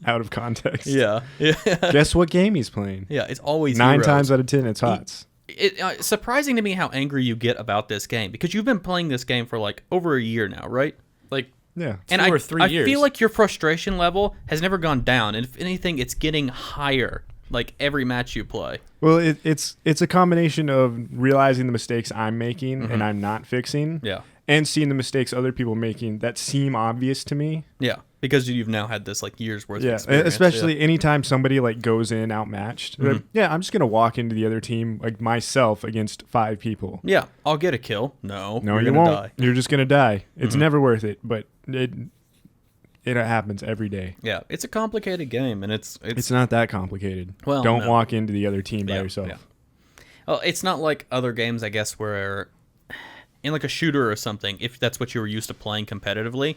Out of context. Yeah. Guess what game he's playing? Yeah, it's always 9 Heroes. times out of 10, it's HOTS. It's surprising to me how angry you get about this game, because you've been playing this game for like over a year now, right? Like, Yeah. And 2 or 3 years. I feel like your frustration level has never gone down, and if anything, it's getting higher. Like every match you play. Well, it's a combination of realizing the mistakes I'm making and I'm not fixing. Yeah. And seeing the mistakes other people making that seem obvious to me. Yeah, because you've now had this like year's worth of Yeah, experience. especially anytime somebody like goes in outmatched. Like, yeah, I'm just gonna walk into the other team like myself against 5 people. Yeah, I'll get a kill. No, No, you're you gonna won't. die. You're just gonna die. It's never worth it, but it happens every day. Yeah, it's a complicated game, and it's It's not that complicated. Well, don't no. walk into the other team by Yeah, yourself. yeah. Well, it's not like other games, I guess, where in like a shooter or something, if that's what you were used to playing competitively,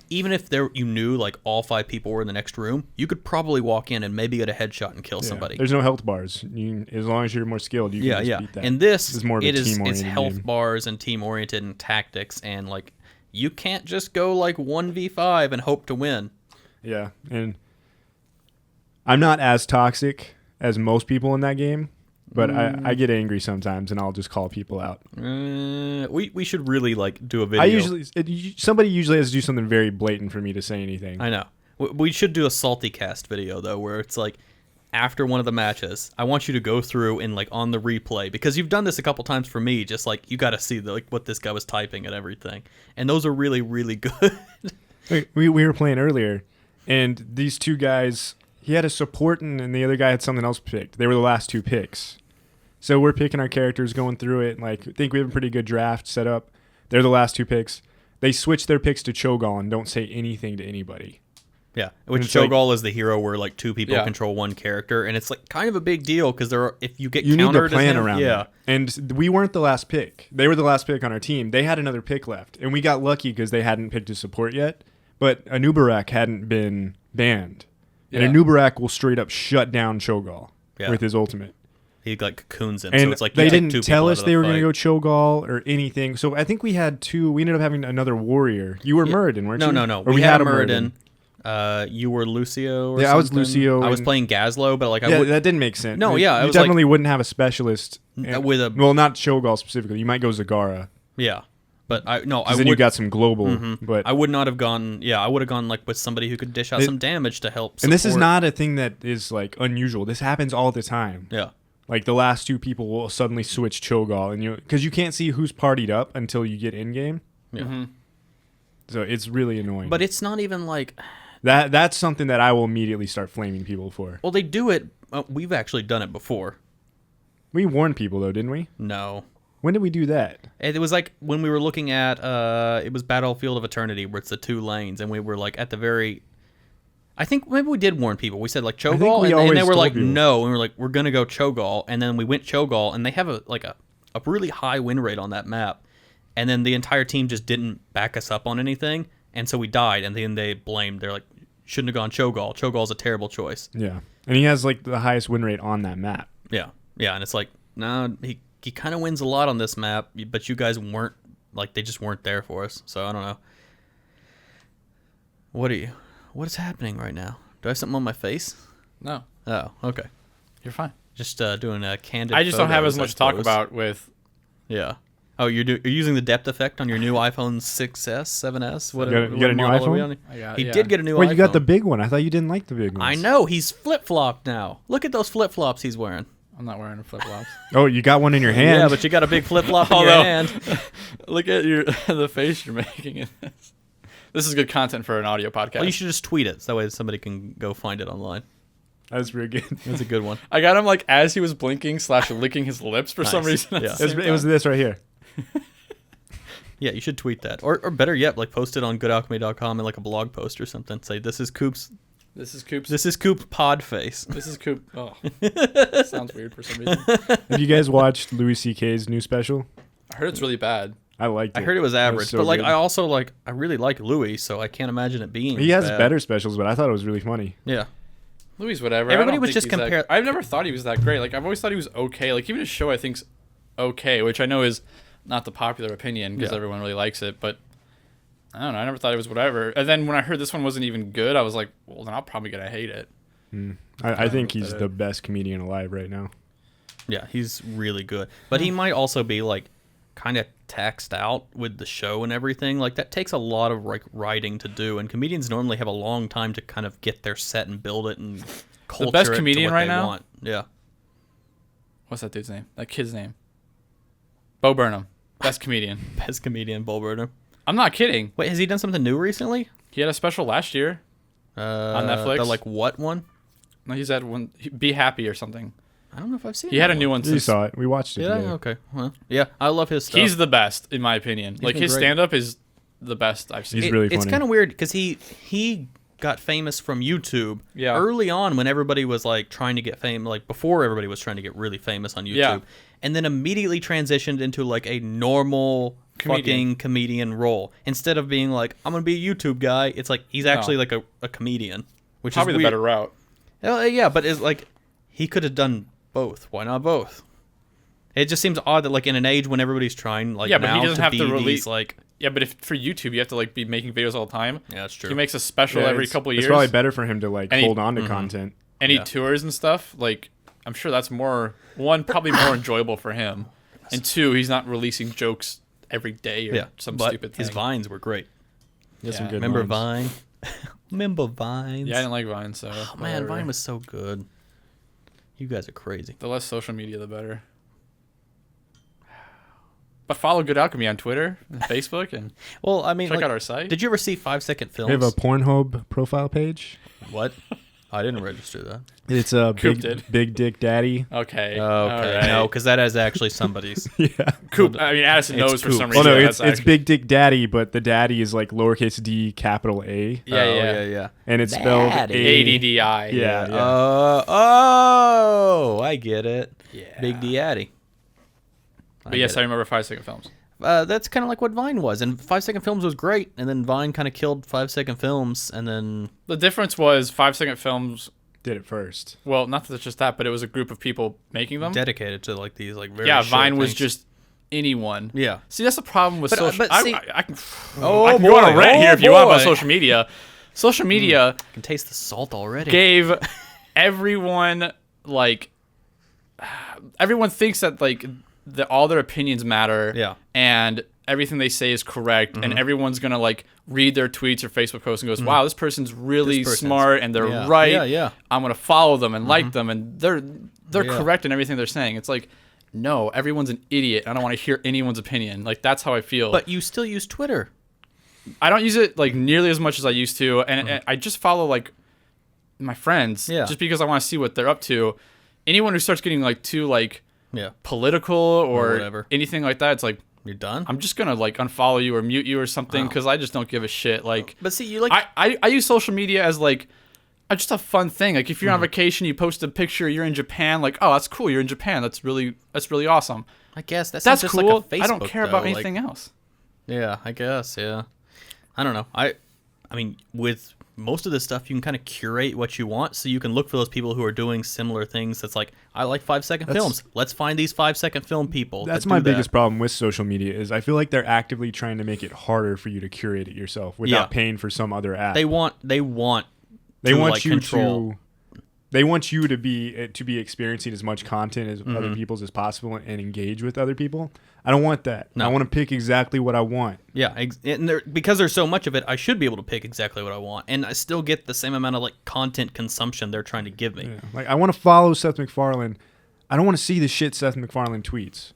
even if you knew like all 5 people were in the next room, you could probably walk in and maybe get a headshot and kill Yeah. somebody. There's no health bars. As long as you're more skilled, you can just beat that. And this is more of a it's team-oriented health game. bars and team oriented and tactics, and like you can't just go like 1v5 and hope to win. Yeah, and I'm not as toxic as most people in that game, but I get angry sometimes, and I'll just call people out. We should really like do a video. Somebody usually has to do something very blatant for me to say anything. I know. We should do a salty cast video though, where it's like after one of the matches, I want you to go through and like on the replay, because you've done this a couple times for me. Just like you got to see like what this guy was typing and everything, and those are really really good. We were playing earlier, and these 2 guys, he had a support and the other guy had something else picked. They were the last 2 picks. So we're picking our characters, going through it, and like I think we have a pretty good draft set up. They're the last 2 picks. They switch their picks to Cho'Gall and don't say anything to anybody. Yeah, which it's like- Cho'Gall is the hero where like 2 people Yeah. control one character, and it's like kind of a big deal because if you get You need to countered as plan him- around yeah. that. And we weren't the last pick. They were the last pick on our team. They had another pick left, and we got lucky because they hadn't picked a support yet. But Anubarak hadn't been banned. Yeah. And Anubarak will straight up shut down Cho'Gall Yeah. with his ultimate. He like cocoons him, And so it's like you they take didn't 2 tell people us out of they the were going to fight. go Cho'Gall or anything. So I think we ended up having another warrior. You were Muradin, weren't you? No. Or We had a Muradin. Muradin. You were Lucio or Yeah, I was something? Lucio I was and- playing Gazlo, but like I Yeah, would that didn't make sense. No, yeah, it You was like- definitely wouldn't have a specialist. with a Well, not Cho'Gall specifically. You might go Zagara. yeah. But I then you got some global. But I would not have gone. Yeah, I would have gone like with somebody who could dish out some damage to help. And this is not a thing that is like unusual. This happens all the time. Yeah. Like the last two people will suddenly switch Cho'Gall, and because you can't see who's partied up until you get in game. Yeah. So it's really annoying. But it's not even like that's something that I will immediately start flaming people for. Well, they do it. We've actually done it before. We warned people though, didn't we? No. When did we do that? It was like when we were looking at it was Battlefield of Eternity, where it's the 2 lanes, and we were like at the very. I think maybe we did warn people. We said like Cho'Gall, and they were like no, and we were like we're gonna go Cho'Gall, and then we went Cho'Gall, and they have a really high win rate on that map, and then the entire team just didn't back us up on anything, and so we died, and then they blamed. They're like shouldn't have gone Cho'Gall. Cho'Gall's a terrible choice. Yeah, and he has like the highest win rate on that map. Yeah, and it's like no, he kind of wins a lot on this map, but you guys weren't like they just weren't there for us. So I don't know. What is happening right now? Do I have something on my face? No. Oh, okay. You're fine. Just doing a candid. I just don't have photos, as much to talk about with. Yeah. Oh, you're using the depth effect on your new iPhone 6s, 7s. What? You got a new iPhone? He did get a new iPhone. Wait, you got the big one. I thought you didn't like the big one. I know. He's flip-flopped now. Look at those flip-flops he's wearing. I'm not wearing flip-flops. Oh, you got one in your hand. Yeah, but you got a big flip-flop in your hand. Look at the face you're making in this. This is good content for an audio podcast. Well, you should just tweet it so that way somebody can go find it online. That's pretty good. That's a good one. I got him like as he was blinking / licking his lips for some reason. Yeah. It was this right here. Yeah, you should tweet that. Or better yet, like post it on goodalchemy.com in like a blog post or something. Say, this is Coop's. This is Coop's. This is Coop pod face. This is Coop. Oh. Sounds weird for some reason. Have you guys watched Louis C.K.'s new special? I heard it's really bad. I liked it. I heard it was average, so but like good. I really like Louis, so I can't imagine it being. He has bad. better specials, but I thought it was really funny. Yeah. Louis, whatever. Everybody I don't was think just he's that- compare- I've never thought he was that great. Like I've always thought he was okay. Like even his show, I think's okay, which I know is not the popular opinion because everyone really likes it. But I don't know. I never thought it was whatever. And then when I heard this one wasn't even good, I was like, well, then I'm probably gonna hate it. I think he's the best comedian alive right now. Yeah, he's really good, but he might also be like kind of taxed out with the show and everything. Like that takes a lot of like writing to do, and comedians normally have a long time to kind of get their set and build it and culture The best it to comedian what right they now? want. Yeah. What's that dude's name? That kid's name? Bo Burnham. Best comedian. Best comedian, Bull Burner. I'm not kidding. Wait, has he done something new recently? He had a special last year on Netflix. The like what one? No, he's had one. Be Happy or something. I don't know if I've seen. He had a that new one. one You since. saw it. We watched it Yeah. together. Okay. Well, yeah, I love his stuff. He's the best in my opinion. Like been his great. stand up is the best I've seen. He's really It's funny. kind of weird because he got famous from YouTube early on when everybody was like trying to get fame, like before everybody was trying to get really famous on YouTube, and then immediately transitioned into like a normal fucking comedian role. Instead of being like, I'm gonna be a YouTube guy, it's like he's actually like a comedian, which Probably is the weird. better route. Yeah, but it's like he could have done both. Why not both? It just seems odd that like in an age when everybody's trying like Yeah, but now he doesn't to have be to release these, like Yeah, but if for YouTube you have to like be making videos all the time. yeah, that's true. He makes a special Yeah, every it's- couple of years. It's probably better for him to like And he- hold on to content. And he Yeah. tours and stuff. Like I'm sure that's probably more enjoyable for him. And 2, he's not releasing jokes every day or some but stupid thing. his vines were great. He has some Yeah. good Remember lines. Vine? Remember Vines? Yeah, I didn't like Vine, so Oh, man, whatever. Vine was so good. You guys are crazy. The less social media, the better. But follow Good Alchemy on Twitter and Facebook and Well, I mean, check like, out our site. did you ever see 5-second films? We have a Pornhub profile page. What? I didn't register that. It's a Coop did. big Dick Daddy. Okay. Okay, All right. no, because that is actually somebody's. Yeah. Coop. I mean, Addison It's knows for Coop. some Oh reason. no, that's it's actually- Big Dick Daddy, but the Daddy is like lowercase d, capital A, Yeah. yeah. and it's spelled Daddy. ADDI. Yeah. I get it. Yeah. Big Daddy. But yes, I remember 5-second films. That's kind of like what Vine was, and 5-second films was great, and then Vine kind of killed 5-second films, and then The difference was 5-second films. Did it first. Well, not that it's just that, but it was a group of people making them. dedicated to like these like very Yeah, short Vine was things. just anyone. Yeah. See, that's the problem with But, social. but see- I can Oh, I can go on a boy. rant here Oh, if you want about boy. social media. Social media I can taste the salt already. gave everyone like everyone thinks that like all their opinions matter. Yeah. And everything they say is correct, and everyone's gonna like read their tweets or Facebook posts and goes, "Wow, this person's really smart and they're right. Yeah. I'm gonna follow them and like them, and they're correct in everything they're saying." It's like, no, everyone's an idiot. I don't want to hear anyone's opinion. Like that's how I feel. But you still use Twitter. I don't use it like nearly as much as I used to, and I just follow like my friends, just because I want to see what they're up to. Anyone who starts getting like too like political or whatever, anything like that, it's like, you're done. I'm just gonna like unfollow you or mute you or something because I just don't give a shit. Like, but see, you like I use social media as like just a fun thing. Like if you're on vacation, you post a picture, you're in Japan. Like, oh, that's cool. You're in Japan. That's really awesome. I guess that's just cool. Like a Facebook, I don't care about anything else. Yeah, I guess. Yeah, I don't know. I mean, with most of this stuff, you can kind of curate what you want, so you can look for those people who are doing similar things. That's like, I like 5-second films. Let's find these 5-second film people. That's my biggest problem with social media is I feel like they're actively trying to make it harder for you to curate it yourself without paying for some other app. They want control. They want you to be experiencing as much content as other people's as possible and engage with other people. I don't want that. No. I want to pick exactly what I want. Yeah, and because there's so much of it, I should be able to pick exactly what I want, and I still get the same amount of like content consumption they're trying to give me. Yeah. Like I want to follow Seth MacFarlane. I don't want to see the shit Seth MacFarlane tweets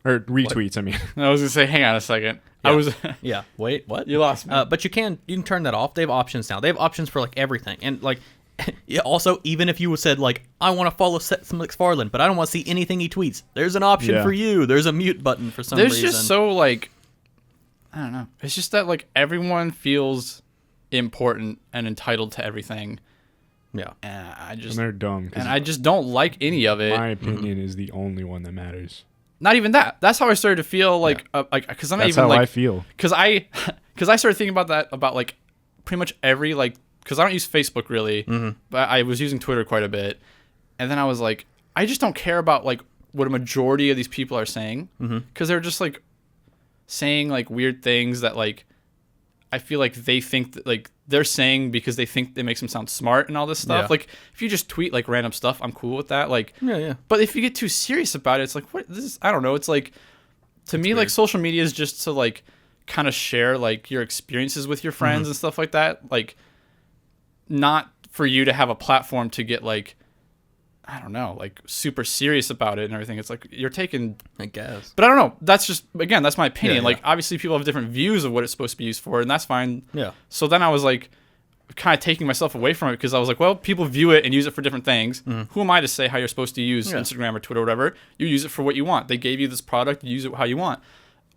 or retweets. I mean, I was gonna say, hang on a second. Yeah. I was. Yeah. Wait. What? You lost me. But you can turn that off. They have options now. They have options for like everything, and like. Yeah, also, even if you said, like, I want to follow Seth MacFarlane, but I don't want to see anything he tweets, there's an option for you. There's a mute button for some reason. There's just so, like, I don't know. It's just that, like, everyone feels important and entitled to everything. Yeah. And they're dumb. And I just don't like any of it. My opinion is the only one that matters. Not even that. That's how I started to feel, like, because I'm not That's even, how like... I feel. Because I started thinking about that, about, like, pretty much every, like... Because I don't use Facebook really, but I was using Twitter quite a bit. And then I was like, I just don't care about like what a majority of these people are saying. Because they're just like saying like weird things that like I feel like they think that, like they're saying because they think it makes them sound smart and all this stuff. Like if you just tweet like random stuff, I'm cool with that. Like But if you get too serious about it, it's like what this is, I don't know. It's like to me, like social media is just to like kind of share like your experiences with your friends and stuff like that. Like not for you to have a platform to get like, I don't know, like super serious about it and everything. It's like you're taking, I guess. But I don't know. That's just, again, that's my opinion. Like obviously people have different views of what it's supposed to be used for, and that's fine. Yeah. So then I was like kind of taking myself away from it because I was like, well, people view it and use it for different things. Who am I to say how you're supposed to use Instagram or Twitter or whatever? You use it for what you want. They gave you this product, you use it how you want.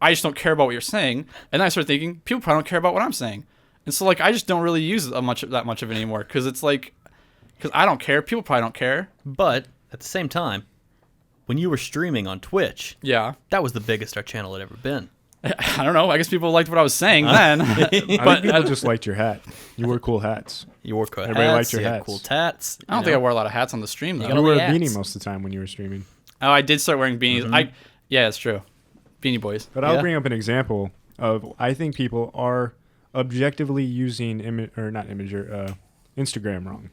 I just don't care about what you're saying. And then I started thinking, people probably don't care about what I'm saying. And so, like, I just don't really use that much of it anymore because it's like, because I don't care. People probably don't care. But at the same time, when you were streaming on Twitch, that was the biggest our channel had ever been. I don't know. I guess people liked what I was saying then. I think people just liked your hat. You wore cool hats. You wore cool hats. Everybody liked your hats. Cool tats. I don't think I wore a lot of hats on the stream, though. You wore a beanie most of the time when you were streaming. Oh, I did start wearing beanies. Yeah, that's true. Beanie Boys. But I'll bring up an example of I think people are objectively using Instagram wrong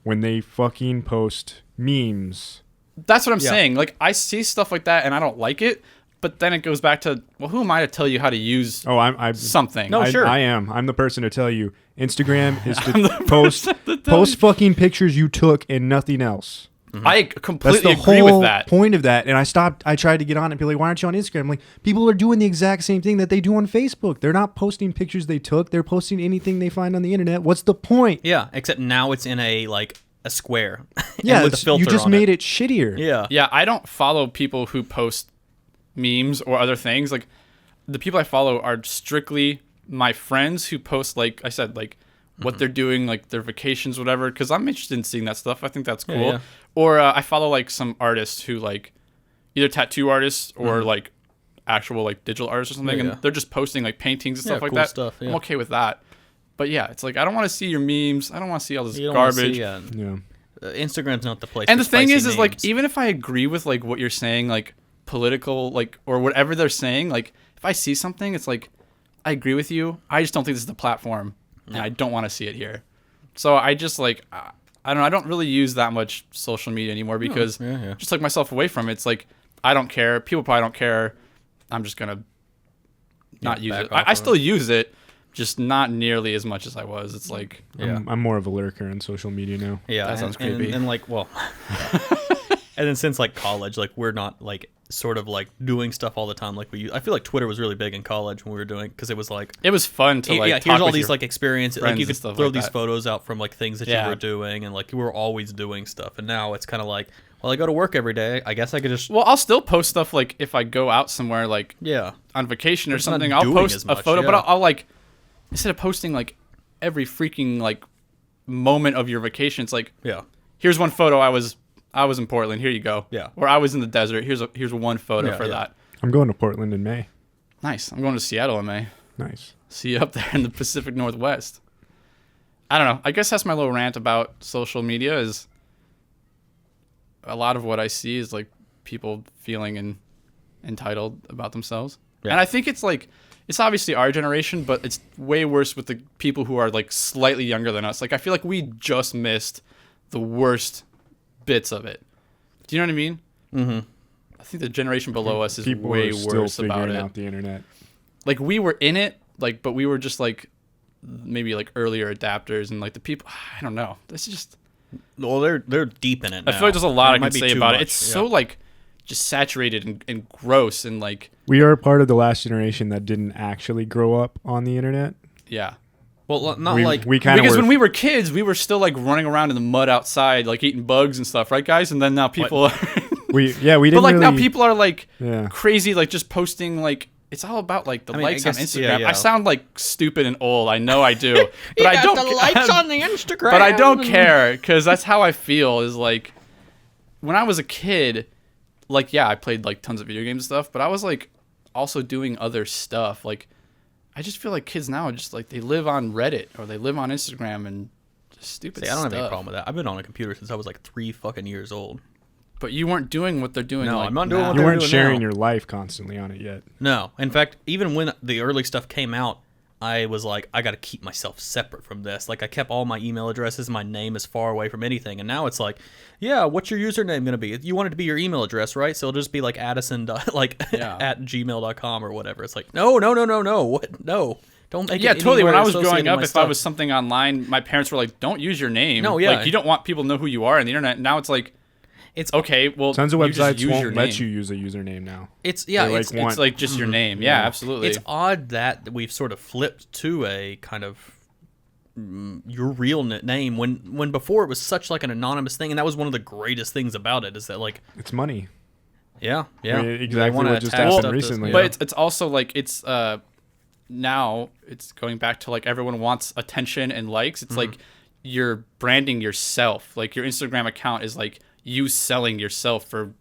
when they fucking post memes. That's what I'm saying. Like I see stuff like that and I don't like it, but then it goes back to, well, who am I to tell you how to use I'm something? No, sure. I am. I'm the person to tell you Instagram is to post fucking pictures you took and nothing else. I completely agree with that. Point of that, and I tried to get on it and be like, why aren't you on Instagram? I'm like, people are doing the exact same thing that they do on Facebook. They're not posting pictures they took. They're posting anything they find on the internet. What's the point? Yeah, except now it's in a square. Yeah, with a filter you just made it shittier. Yeah. Yeah, I don't follow people who post memes or other things. Like the people I follow are strictly my friends who post, like I said, like what they're doing, like their vacations, whatever, because I'm interested in seeing that stuff. I think that's cool. Yeah. Or I follow like some artists who like either tattoo artists or like actual like digital artists or something, and they're just posting like paintings and stuff like cool that. Stuff, I'm okay with that. But yeah, it's like I don't want to see your memes. I don't want to see all this you don't garbage. See, Instagram's not the place. And the thing is memes. like even if I agree with like what you're saying, like political, like or whatever they're saying, like if I see something, it's like I agree with you. I just don't think this is the platform. And I don't want to see it here. So I just like, I don't know, I don't really use that much social media anymore because just took myself away from it. It's like, I don't care. People probably don't care. I'm just going to not use back it. off I of still use it, just not nearly as much as I was. It's like I'm more of a lurker on social media now. Yeah, That sounds creepy. And like, well, and then since like college, like we're not like sort of like doing stuff all the time like I feel like Twitter was really big in college when we were doing, because it was like it was fun to like here's all these like experiences, like you could throw like these that. photos out from like things that you were doing, and like you were always doing stuff, and now it's kind of like, well, I go to work every day, I guess I could just I'll still post stuff like if I go out somewhere like on vacation or It's not something, I'll doing post as a much, photo, yeah. but I'll like, instead of posting like every freaking like moment of your vacation, it's like here's one photo I was in Portland, here you go. Yeah. Or I was in the desert, here's one photo for that. I'm going to Portland in May. Nice. I'm going to Seattle in May. Nice. See you up there in the Pacific Northwest. I don't know. I guess that's my little rant about social media. Is a lot of what I see is like people feeling entitled about themselves. Yeah. And I think it's like, it's obviously our generation, but it's way worse with the people who are like slightly younger than us. Like I feel like we just missed the worst bits of it. Do you know what I mean? Mm-hmm. I think the generation below us is people way are still worse about figuring it. out the internet. Like we were in it, like, but we were just like maybe like earlier adapters, and like the people, I don't know. This is just. Well, they're deep in it now. I feel like there's a lot I can say about much. it. It's so like just saturated and gross and like. We are part of the last generation that didn't actually grow up on the internet. Yeah. Well, not we kind of because when we were kids, we were still like running around in the mud outside, like eating bugs and stuff, right, guys? And then now people are. we didn't. But like really, now people are like Yeah. crazy, like just posting like. It's all about like the likes on Instagram. Yeah, yeah. I sound like stupid and old. I know I do, but I don't. The likes on the Instagram. But I don't care because that's how I feel. Is like when I was a kid, like I played like tons of video games and stuff, but I was like also doing other stuff. Like I just feel like kids now are just like they live on Reddit or they live on Instagram and just stupid. I don't stuff. have any problem with that. I've been on a computer since I was like 3 fucking years old. But you weren't doing what they're doing. No, like, I'm not doing now. what You they're weren't doing sharing now. your life constantly on it yet. No. In fact, even when the early stuff came out, I was like, I got to keep myself separate from this. Like, I kept all my email addresses, my name as far away from anything. And now it's like, yeah, what's your username going to be? You want it to be your email address, right? So it'll just be like Addison, like at gmail.com or whatever. It's like, no. What? No. Don't make it totally. When I was growing associated up, with my if stuff. I was something online, my parents were like, don't use your name. No, yeah. Like, you don't want people to know who you are on the internet. Now it's like, it's okay, well, Tons of you just websites use your won't let name. you use a username now. It's They, It's like just your name. Yeah, absolutely. It's odd that we've sort of flipped to a kind of your real name when before it was such like an anonymous thing, and that was one of the greatest things about it, is that like It's money. yeah I mean, They exactly wanna what just attach happened stuff to- recently. But it's also like it's now it's going back to like everyone wants attention and likes. It's like you're branding yourself. Like your Instagram account is like you selling yourself for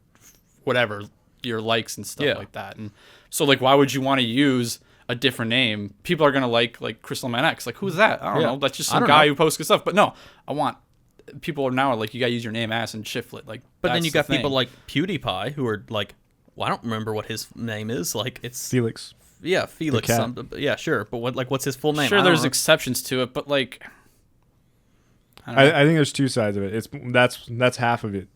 whatever, your likes and stuff like that. And so like why would you want to use a different name? People are gonna like Crystal Man X. Like who's that? I don't know. That's just some guy who posts good stuff. But no, I want people are now like you gotta use your name as and Shiflet. Like but then you got people thing. like PewDiePie who are like, well, I don't remember what his name is. Like it's Felix. yeah, Felix. cat. Yeah, sure. But what's his full name? Sure, I don't there's know. exceptions to it, but like I I think there's two sides of it. That's half of it.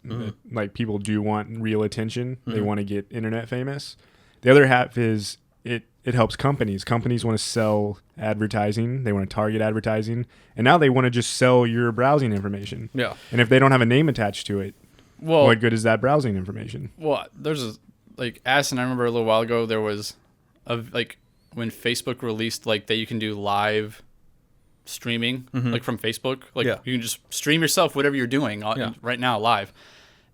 Like people do want real attention. They want to get internet famous. The other half is it helps companies. Companies want to sell advertising. They want to target advertising. And now they want to just sell your browsing information. Yeah. And if they don't have a name attached to it, well what good is that browsing information? Well, there's a like Addison, I remember a little while ago there was like when Facebook released like that you can do live streaming like from Facebook, like you can just stream yourself whatever you're doing right now live,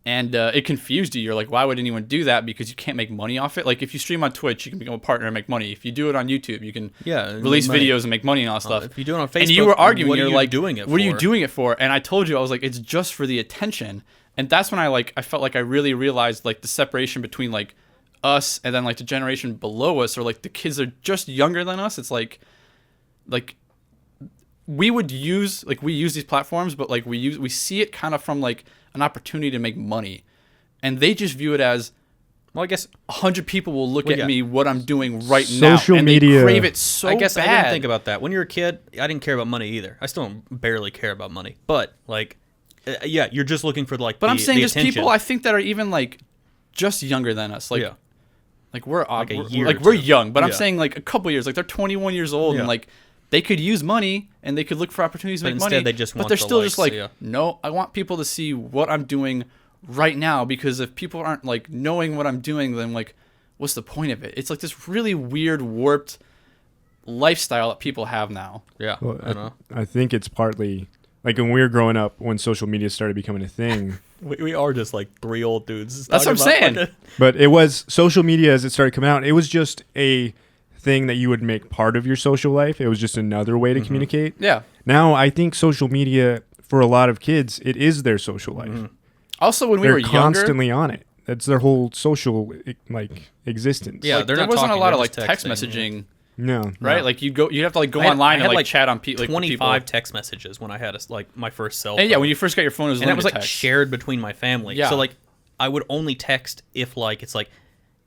and it confused you. You're like, why would anyone do that? Because you can't make money off it. Like if you stream on Twitch, you can become a partner and make money. If you do it on YouTube, you can release videos and make money and all that stuff. If you do it on Facebook, and you were arguing, what you're are you like, doing it what for? are you doing it for? And I told you, I was like, it's just for the attention. And that's when I felt like I really realized like the separation between like us and then like the generation below us, or like the kids that are just younger than us. It's like we use these platforms, but like we see it kind of from like an opportunity to make money, and they just view it as, well, I guess 100 people will look at me what I'm doing right now, Social and media. they crave it so I guess bad. I didn't think about that. When you're a kid, I didn't care about money either. I still barely care about money, but like, yeah, you're just looking for like. But I'm saying the there's attention. people I think that are even like just younger than us, like. Yeah. Like we're Like a we're- year like or we're two. young, but I'm Yeah. saying like a couple years. Like they're 21 years old, Yeah. and like they could use money and they could look for opportunities to But make instead money. they just but want they're the still just like, likes, yeah. no, I want people to see what I'm doing right now, because if people aren't like knowing what I'm doing, then like, what's the point of it? It's like this really weird, warped lifestyle that people have now. Yeah. Well, I know. I think it's partly like when we were growing up, when social media started becoming a thing. We are just like three old dudes. That's what I'm saying. But it was social media as it started coming out. It was just a thing that you would make part of your social life. It was just another way to communicate. Yeah. Now I think social media for a lot of kids, it is their social life. Also, when we They're were younger, constantly on it. That's their whole social like existence. Yeah, like, they're there not wasn't a talking, lot of they're like just text texting, messaging, No. right? No. Like you'd have to like go I had- online I and had, like like, chat on like 25 people. text messages when I had like my first cell phone. And yeah, when you first got your phone, it was and that was limited like text. shared between my family. Yeah. So like I would only text if like it's like,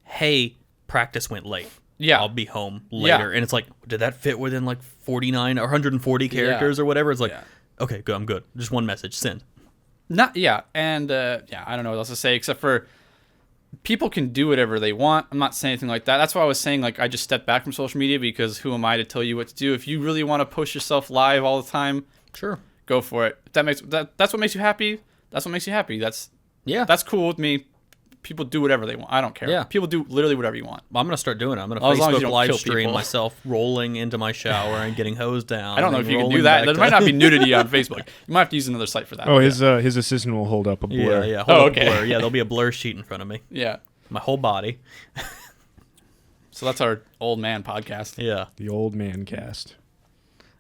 hey, practice went late. Yeah. I'll be home later. And it's like, did that fit within like 49 or 140 characters or whatever? It's like, Yeah. okay, good, I'm good. Just one message, send. Not yeah, and yeah, I don't know what else to say except for people can do whatever they want. I'm not saying anything like that. That's why I was saying like I just stepped back from social media, because who am I to tell you what to do? If you really want to push yourself live all the time, Sure. go for it. If that's what makes you happy. That's what makes you happy. That's cool with me. People do whatever they want. I don't care. Yeah. People do literally whatever you want. I'm going to start doing it. I'm going to As long as you Facebook don't live kill stream people. myself rolling into my shower and getting hosed down. I don't know and if you can rolling do that. back There to- might not be nudity on Facebook. You might have to use another site for that. Oh, his assistant will hold up a blur. Yeah. Oh, Hold up okay. blur. Yeah, there'll be a blur sheet in front of me. Yeah. My whole body. So that's our old man podcast. Yeah. The old man cast.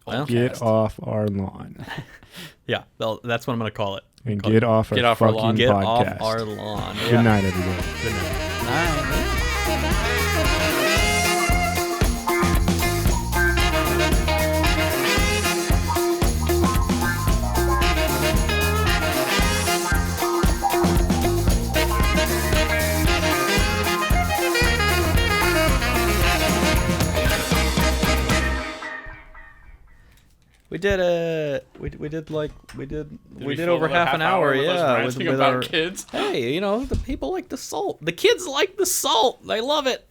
Well, Get off our lawn yeah. Well, that's what I'm going to call it. and get off our Get off our fucking lawn. Get podcast. off our lawn. Good night, everybody. Good night. We did over half an hour, yeah, with about our kids. Hey, the people like the salt. The kids like the salt. They love it.